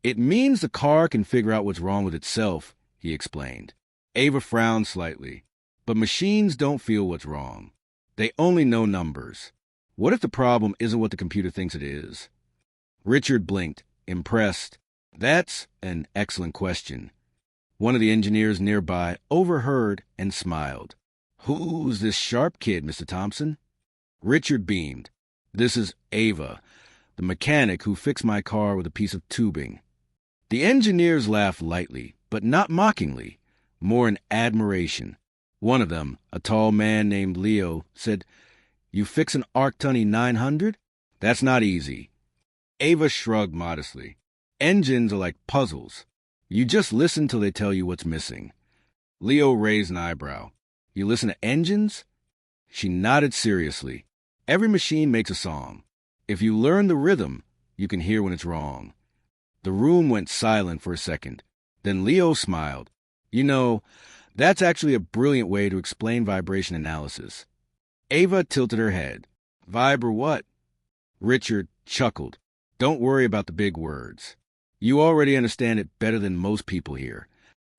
"It means the car can figure out what's wrong with itself," he explained. Ava frowned slightly. "But machines don't feel what's wrong. They only know numbers. What if the problem isn't what the computer thinks it is?" Richard blinked, impressed. "That's an excellent question." One of the engineers nearby overheard and smiled. "Who's this sharp kid, Mr. Thompson?" Richard beamed. "This is Ava, the mechanic who fixed my car with a piece of tubing." The engineers laughed lightly, but not mockingly, more in admiration. One of them, a tall man named Leo, said, "You fix an Arcton 900? That's not easy." Ava shrugged modestly. "Engines are like puzzles. You just listen till they tell you what's missing." Leo raised an eyebrow. "You listen to engines?" She nodded seriously. "Every machine makes a song. If you learn the rhythm, you can hear when it's wrong." The room went silent for a second. Then Leo smiled. "You know, that's actually a brilliant way to explain vibration analysis." Ava tilted her head. "Vibra what?" Richard chuckled. "Don't worry about the big words. You already understand it better than most people here."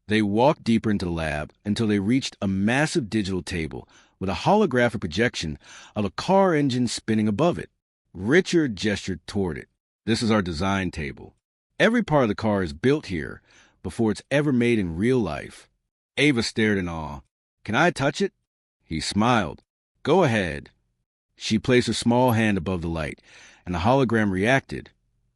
They walked deeper into the lab until they reached a massive digital table with a holographic projection of a car engine spinning above it. Richard gestured toward it. "This is our design table. Every part of the car is built here before it's ever made in real life." Ava stared in awe. "Can I touch it?" He smiled. "Go ahead." She placed her small hand above the light, and the hologram reacted,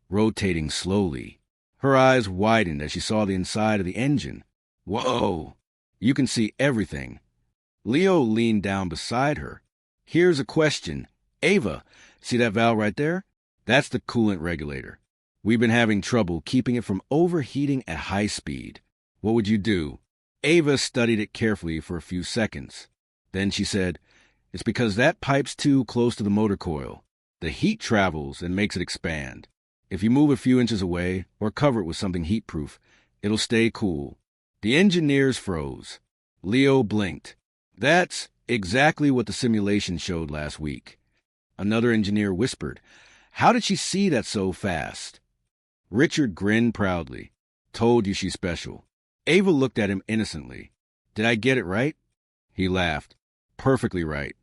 rotating slowly. Her eyes widened as she saw the inside of the engine. "Whoa! You can see everything." Leo leaned down beside her. "Here's a question. Ava, see that valve right there? That's the coolant regulator. We've been having trouble keeping it from overheating at high speed. What would you do?" Ava studied it carefully for a few seconds. Then she said, "It's because that pipe's too close to the motor coil. The heat travels and makes it expand. If you move a few inches away or cover it with something heat-proof, it'll stay cool." The engineers froze. Leo blinked. "That's exactly what the simulation showed last week." Another engineer whispered, "How did she see that so fast?" Richard grinned proudly. "Told you she's special." Ava looked at him innocently. "Did I get it right?" He laughed. "Perfectly right."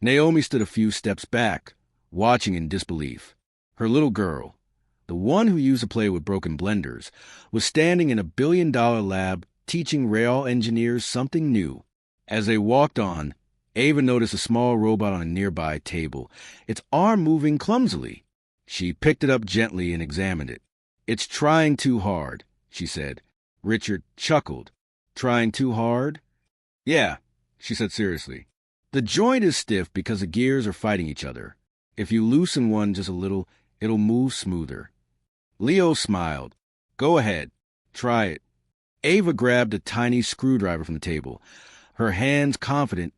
Naomi stood a few steps back, watching in disbelief. Her little girl, the one who used to play with broken blenders, was standing in a billion-dollar lab teaching rail engineers something new. As they walked on, Ava noticed a small robot on a nearby table, its arm moving clumsily. She picked it up gently and examined it. "It's trying too hard," she said. Richard chuckled. "Trying too hard?" "Yeah," she said seriously. "The joint is stiff because the gears are fighting each other. If you loosen one just a little, it'll move smoother." Leo smiled. "Go ahead. Try it." Ava grabbed a tiny screwdriver from the table, her hands confident,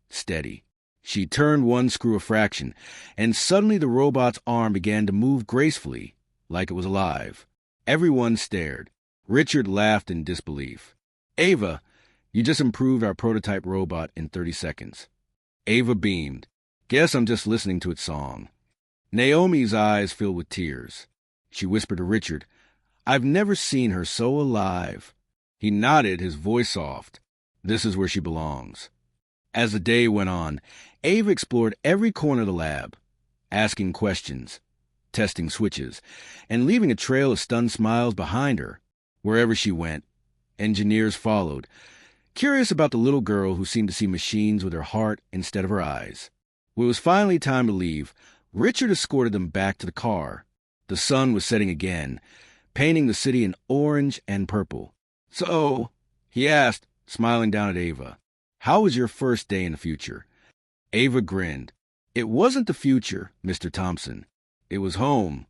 steady. She turned one screw a fraction, and suddenly the robot's arm began to move gracefully, like it was alive. Everyone stared. Richard laughed in disbelief. "Ava, you just improved our prototype robot in 30 seconds. Ava beamed. "Guess I'm just listening to its song." Naomi's eyes filled with tears. She whispered to Richard, "I've never seen her so alive." He nodded, his voice soft. "This is where she belongs." As the day went on, Ava explored every corner of the lab, asking questions, testing switches, and leaving a trail of stunned smiles behind her. Wherever she went, engineers followed, curious about the little girl who seemed to see machines with her heart instead of her eyes. When it was finally time to leave, Richard escorted them back to the car. The sun was setting again, painting the city in orange and purple. "So," he asked, smiling down at Ava, "how was your first day in the future?" Ava grinned. "It wasn't the future, Mr. Thompson. It was home."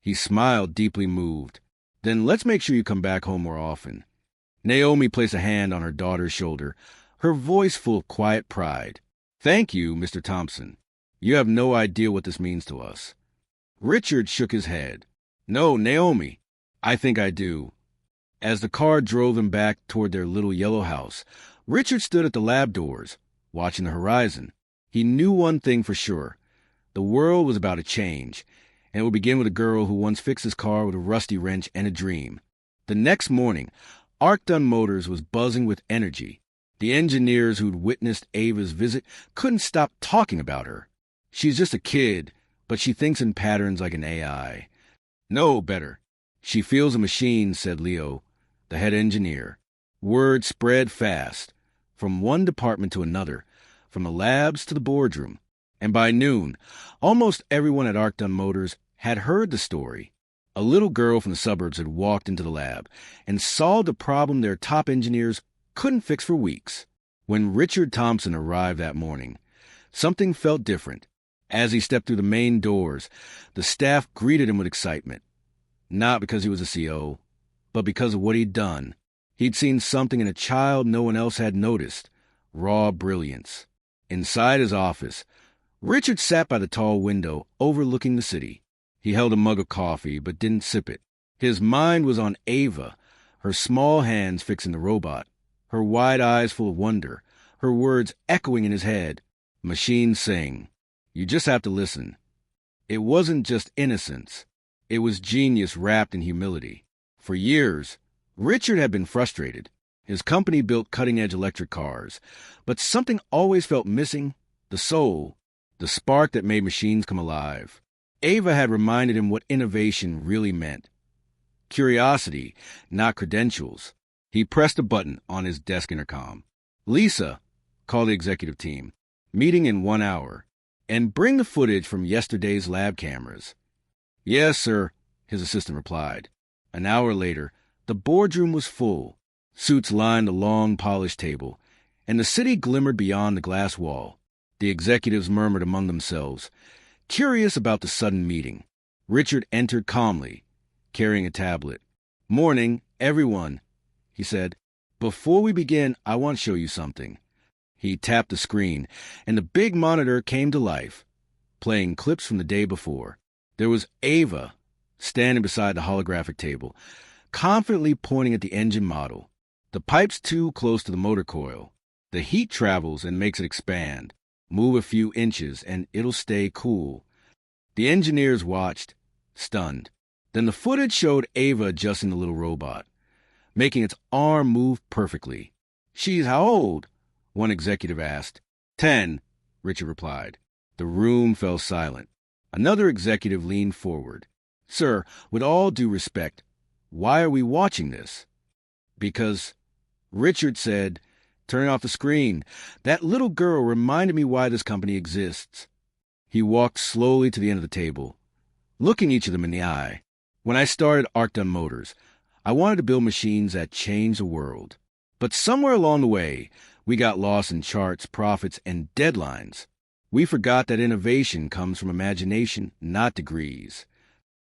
He smiled, deeply moved. "Then let's make sure you come back home more often." Naomi placed a hand on her daughter's shoulder, her voice full of quiet pride. "Thank you, Mr. Thompson. You have no idea what this means to us." Richard shook his head. "No, Naomi, I think I do." As the car drove them back toward their little yellow house, Richard stood at the lab doors, watching the horizon. He knew one thing for sure. The world was about to change, and it would begin with a girl who once fixed his car with a rusty wrench and a dream. The next morning, Arc-Dun Motors was buzzing with energy. The engineers who'd witnessed Ava's visit couldn't stop talking about her. "She's just a kid, but she thinks in patterns like an AI." "No, better. She feels a machine," said Leo, the head engineer. Word spread fast, from one department to another, from the labs to the boardroom. And by noon, almost everyone at Arc-Dun Motors had heard the story. A little girl from the suburbs had walked into the lab and solved a problem their top engineers couldn't fix for weeks. When Richard Thompson arrived that morning, something felt different. As he stepped through the main doors, the staff greeted him with excitement. Not because he was a CO, but because of what he'd done. He'd seen something in a child no one else had noticed: raw brilliance. Inside his office, Richard sat by the tall window overlooking the city. He held a mug of coffee, but didn't sip it. His mind was on Ava, her small hands fixing the robot, her wide eyes full of wonder, her words echoing in his head. Machines sing. You just have to listen. It wasn't just innocence. It was genius wrapped in humility. For years, Richard had been frustrated. His company built cutting-edge electric cars, but something always felt missing: the soul, the spark that made machines come alive. Ava had reminded him what innovation really meant. Curiosity, not credentials. He pressed a button on his desk intercom. "Lisa, call the executive team. Meeting in 1 hour. And bring the footage from yesterday's lab cameras." "Yes, sir," his assistant replied. An hour later, the boardroom was full. Suits lined the long, polished table, and the city glimmered beyond the glass wall. The executives murmured among themselves, curious about the sudden meeting. Richard entered calmly, carrying a tablet. "Morning, everyone," he said. "Before we begin, I want to show you something." He tapped the screen, and the big monitor came to life, playing clips from the day before. There was Ava, standing beside the holographic table, confidently pointing at the engine model. The pipe's too close to the motor coil. The heat travels and makes it expand. Move a few inches, and it'll stay cool. The engineers watched, stunned. Then the footage showed Ava adjusting the little robot, making its arm move perfectly. "She's how old?" one executive asked. 10, Richard replied. The room fell silent. Another executive leaned forward. "Sir, with all due respect, why are we watching this?" "Because," Richard said, turning off the screen, "that little girl reminded me why this company exists." He walked slowly to the end of the table, looking each of them in the eye. "When I started Arc-Dun Motors, I wanted to build machines that change the world. But somewhere along the way, we got lost in charts, profits, and deadlines. We forgot that innovation comes from imagination, not degrees."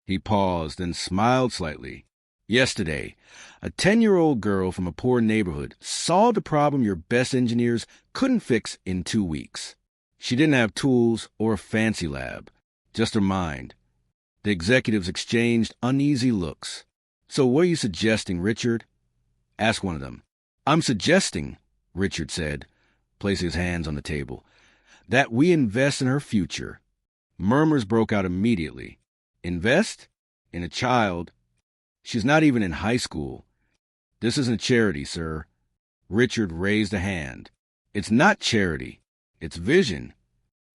He paused and smiled slightly. "Yesterday, a 10-year-old girl from a poor neighborhood solved a problem your best engineers couldn't fix in 2 weeks. She didn't have tools or a fancy lab, just her mind. The executives exchanged uneasy looks. "So what are you suggesting, Richard?" asked one of them. "I'm suggesting," Richard said, placing his hands on the table, "that we invest in her future." Murmurs broke out immediately. "Invest? In a child? She's not even in high school." "This isn't charity, sir." Richard raised a hand. "It's not charity. It's vision."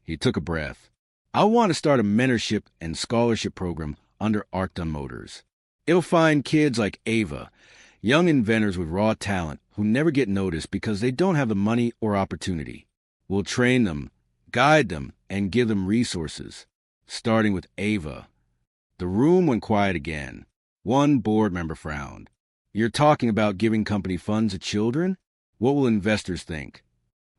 He took a breath. "I want to start a mentorship and scholarship program under Arcton Motors. It'll find kids like Ava, young inventors with raw talent who never get noticed because they don't have the money or opportunity. We'll train them, guide them, and give them resources, starting with Ava." The room went quiet again. One board member frowned. "You're talking about giving company funds to children? What will investors think?"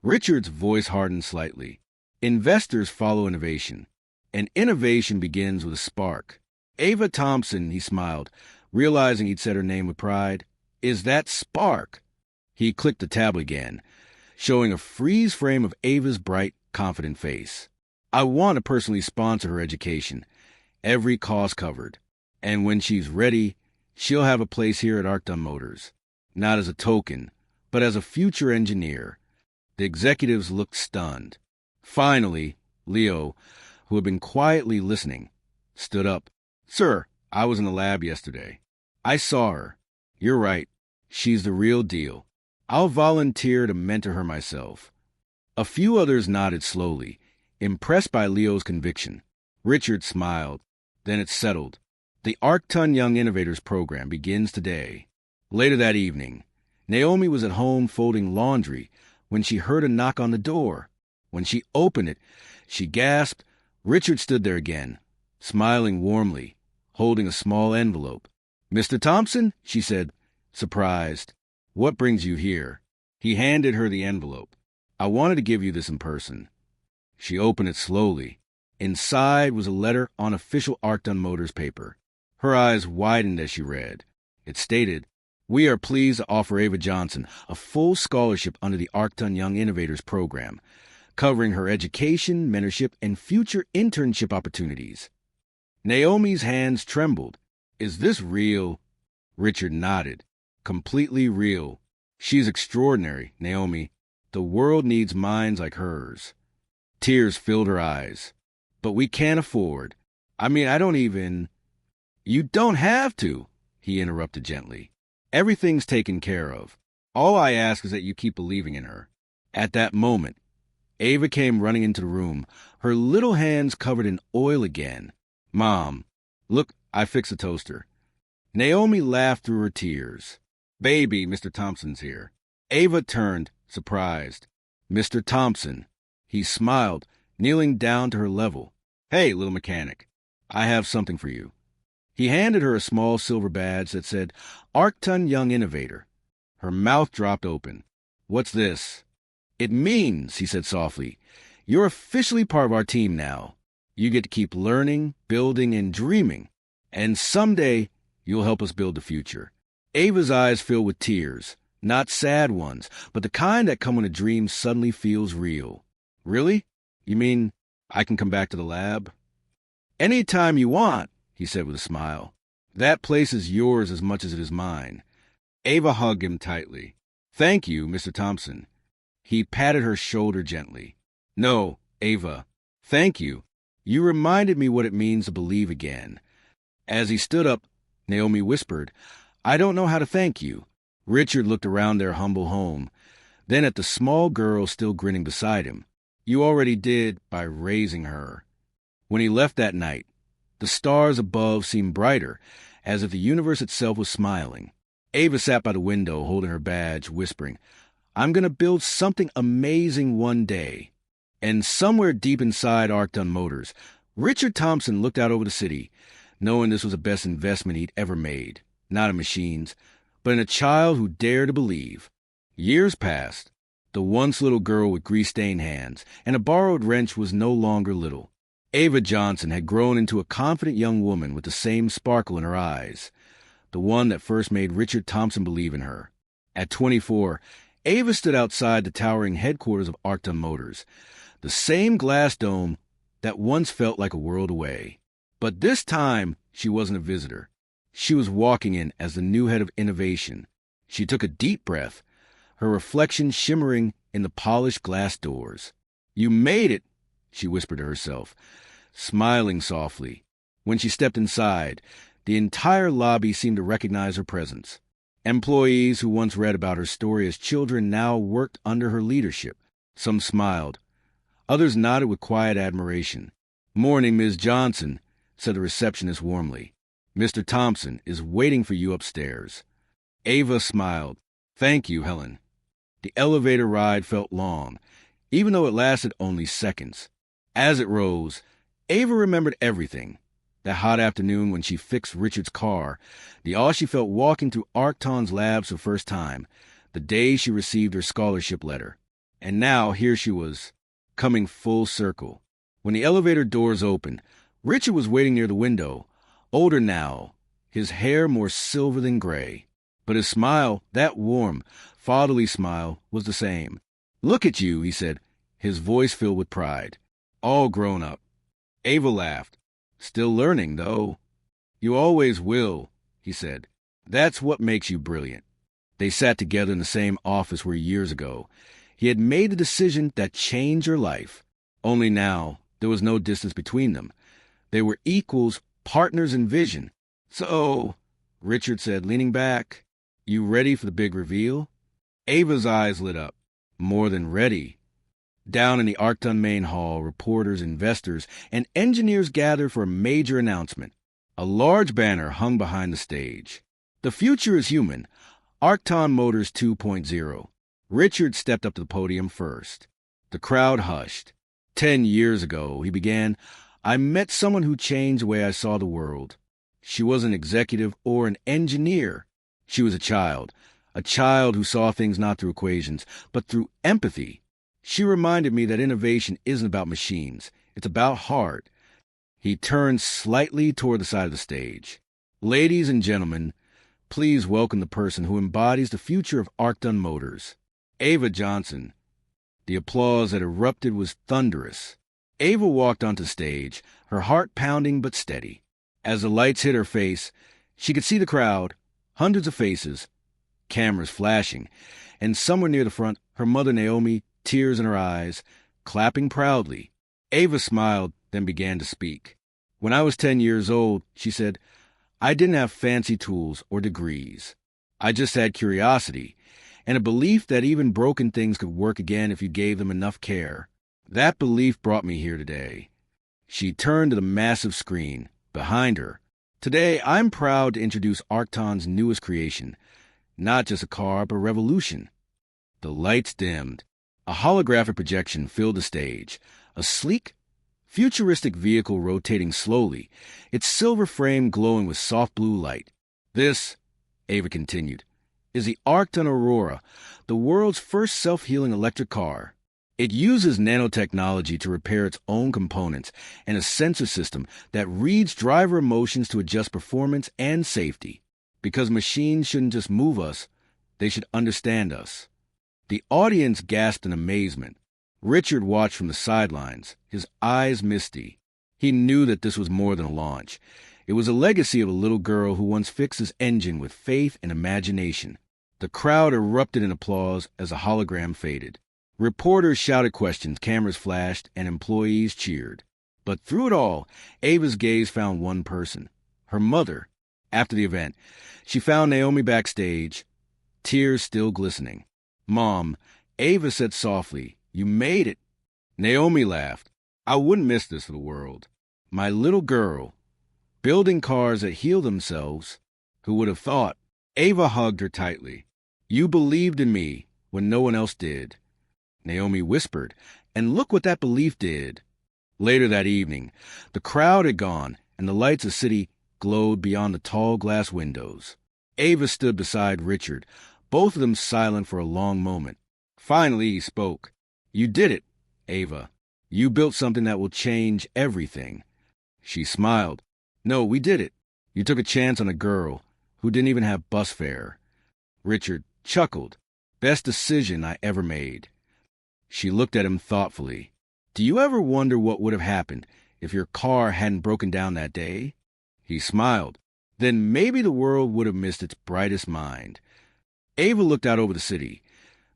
Richard's voice hardened slightly. "Investors follow innovation, and innovation begins with a spark." "Ava Thompson," he smiled, realizing he'd said her name with pride, "is that spark." He clicked the tablet again, showing a freeze frame of Ava's bright, confident face. "I want to personally sponsor her education, every cost covered. And when she's ready, she'll have a place here at Arcton Motors, not as a token, but as a future engineer." The executives looked stunned. Finally, Leo, who had been quietly listening, stood up. "Sir, I was in the lab yesterday. I saw her. You're right. She's the real deal. I'll volunteer to mentor her myself." A few others nodded slowly, impressed by Leo's conviction. Richard smiled. Then it settled. The Arcton Young Innovators program begins today. Later that evening, Naomi was at home folding laundry when she heard a knock on the door. When she opened it, she gasped. Richard stood there again, smiling warmly, holding a small envelope. "Mr. Thompson?" she said, surprised. "What brings you here?" He handed her the envelope. "I wanted to give you this in person." She opened it slowly. Inside was a letter on official Arcton Motors paper. Her eyes widened as she read. It stated, "We are pleased to offer Ava Johnson a full scholarship under the Arcton Young Innovators program, covering her education, mentorship, and future internship opportunities." Naomi's hands trembled. "Is this real?" Richard nodded. "Completely real. She's extraordinary, Naomi. The world needs minds like hers." Tears filled her eyes. "But we can't afford. I don't even—" "You don't have to," he interrupted gently. "Everything's taken care of. All I ask is that you keep believing in her." At that moment, Ava came running into the room, her little hands covered in oil again. "Mom, look, I fixed the toaster." Naomi laughed through her tears. "Baby, Mr. Thompson's here." Ava turned, surprised. "Mr. Thompson." He smiled, kneeling down to her level. "Hey, little mechanic, I have something for you." He handed her a small silver badge that said, "Arcton Young Innovator." Her mouth dropped open. "What's this?" "It means," he said softly, "you're officially part of our team now. You get to keep learning, building, and dreaming. And someday, you'll help us build the future." Ava's eyes filled with tears, not sad ones, but the kind that come when a dream suddenly feels real. "Really? You mean I can come back to the lab?" "Anytime you want," he said with a smile. "That place is yours as much as it is mine." Ava hugged him tightly. "Thank you, Mr. Thompson." He patted her shoulder gently. "No, Ava, thank you. You reminded me what it means to believe again." As he stood up, Naomi whispered, "I don't know how to thank you." Richard looked around their humble home, then at the small girl still grinning beside him. "You already did by raising her." When he left that night, the stars above seemed brighter, as if the universe itself was smiling. Ava sat by the window, holding her badge, whispering, "I'm going to build something amazing one day." And somewhere deep inside Arcton Motors, Richard Thompson looked out over the city, knowing this was the best investment he'd ever made, not in machines, but in a child who dared to believe. Years passed. The once little girl with grease-stained hands and a borrowed wrench was no longer little. Ava Johnson had grown into a confident young woman with the same sparkle in her eyes, the one that first made Richard Thompson believe in her. At 24, Ava stood outside the towering headquarters of Arcton Motors, the same glass dome that once felt like a world away. But this time, she wasn't a visitor. She was walking in as the new head of innovation. She took a deep breath, her reflection shimmering in the polished glass doors. "You made it," she whispered to herself, smiling softly. When she stepped inside, the entire lobby seemed to recognize her presence. Employees who once read about her story as children now worked under her leadership. Some smiled. Others nodded with quiet admiration. "Morning, Ms. Johnson," said the receptionist warmly. "Mr. Thompson is waiting for you upstairs." Ava smiled. "Thank you, Helen." The elevator ride felt long, even though it lasted only seconds. As it rose, Ava remembered everything. That hot afternoon when she fixed Richard's car, the awe she felt walking through Arcton's labs for the first time, the day she received her scholarship letter. And now here she was, coming full circle. When the elevator doors opened, Richard was waiting near the window, older now, his hair more silver than gray. But his smile, that warm, fatherly smile, was the same. "Look at you," he said, his voice filled with pride. "All grown up." Ava laughed. "Still learning, though." "You always will," he said. "That's what makes you brilliant." They sat together in the same office where years ago he had made the decision that changed her life. Only now, there was no distance between them. They were equals, partners in vision. "So," Richard said, leaning back, "you ready for the big reveal?" Ava's eyes lit up. More than ready. Down in the Arcton main hall, reporters, investors, and engineers gathered for a major announcement. A large banner hung behind the stage. "The future is human. Arcton Motors 2.0. Richard stepped up to the podium first. The crowd hushed. 10 years ago, he began, I met someone who changed the way I saw the world. She wasn't an executive or an engineer. She was a child who saw things not through equations, but through empathy. She reminded me that innovation isn't about machines. It's about heart." He turned slightly toward the side of the stage. "Ladies and gentlemen, please welcome the person who embodies the future of Arcton Motors, Ava Johnson." The applause that erupted was thunderous. Ava walked onto stage, her heart pounding but steady. As the lights hit her face, she could see the crowd, hundreds of faces, cameras flashing, and somewhere near the front, her mother Naomi, tears in her eyes, clapping proudly. Ava smiled, then began to speak. "When I was 10 years old," she said, "I didn't have fancy tools or degrees. I just had curiosity and a belief that even broken things could work again if you gave them enough care. That belief brought me here today." She turned to the massive screen behind her. "Today, I'm proud to introduce Arcton's newest creation. Not just a car, but a revolution." The lights dimmed. A holographic projection filled the stage. A sleek, futuristic vehicle rotating slowly, its silver frame glowing with soft blue light. "This," Ava continued, "is the Arcton Aurora, the world's first self-healing electric car. It uses nanotechnology to repair its own components and a sensor system that reads driver emotions to adjust performance and safety. Because machines shouldn't just move us, they should understand us." The audience gasped in amazement. Richard watched from the sidelines, his eyes misty. He knew that this was more than a launch. It was a legacy of a little girl who once fixed his engine with faith and imagination. The crowd erupted in applause as the hologram faded. Reporters shouted questions, cameras flashed, and employees cheered. But through it all, Ava's gaze found one person, her mother. After the event, she found Naomi backstage, tears still glistening. "Mom," Ava said softly, "you made it." Naomi laughed. "I wouldn't miss this for the world. My little girl, building cars that heal themselves. Who would have thought?" Ava hugged her tightly. "You believed in me when no one else did." Naomi whispered, "And look what that belief did." Later that evening, the crowd had gone, and the lights of the city glowed beyond the tall glass windows. Ava stood beside Richard, both of them silent for a long moment. Finally, he spoke. "You did it, Ava. You built something that will change everything." She smiled. "No, we did it. You took a chance on a girl who didn't even have bus fare." Richard chuckled. "Best decision I ever made." She looked at him thoughtfully. Do you ever wonder what would have happened if your car hadn't broken down that day? He smiled. Then maybe the world would have missed its brightest mind. Ava looked out over the city,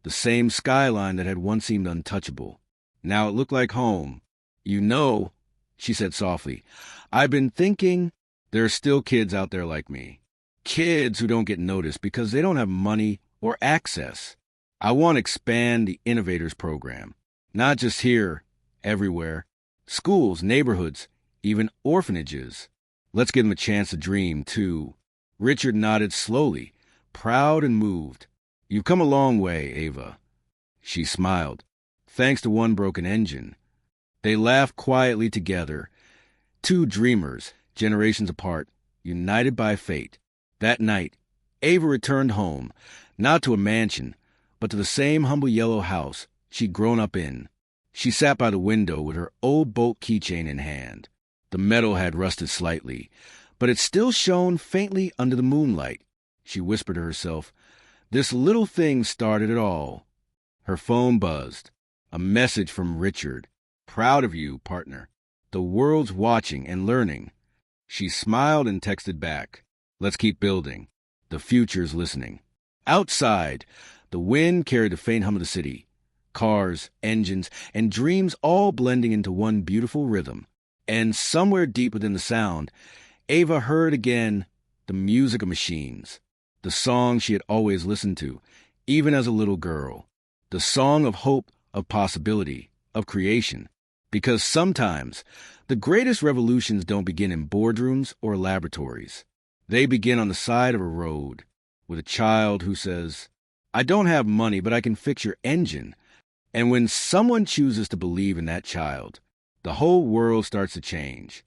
the same skyline that had once seemed untouchable. Now it looked like home. You know, she said softly, I've been thinking there are still kids out there like me. Kids who don't get noticed because they don't have money or access. I want to expand the Innovators program. Not just here, everywhere. Schools, neighborhoods, even orphanages. Let's give them a chance to dream, too. Richard nodded slowly, proud and moved. You've come a long way, Ava. She smiled. Thanks to one broken engine. They laughed quietly together. Two dreamers, generations apart, united by fate. That night, Ava returned home, not to a mansion, but to the same humble yellow house she'd grown up in. She sat by the window with her old bolt keychain in hand. The metal had rusted slightly, but it still shone faintly under the moonlight. She whispered to herself, this little thing started it all. Her phone buzzed. A message from Richard. Proud of you, partner. The world's watching and learning. She smiled and texted back. Let's keep building. The future's listening. Outside, the wind carried the faint hum of the city. Cars, engines, and dreams all blending into one beautiful rhythm. And somewhere deep within the sound, Ava heard again the music of machines. The song she had always listened to, even as a little girl. The song of hope, of possibility, of creation. Because sometimes the greatest revolutions don't begin in boardrooms or laboratories. They begin on the side of a road with a child who says, I don't have money, but I can fix your engine. And when someone chooses to believe in that child, the whole world starts to change.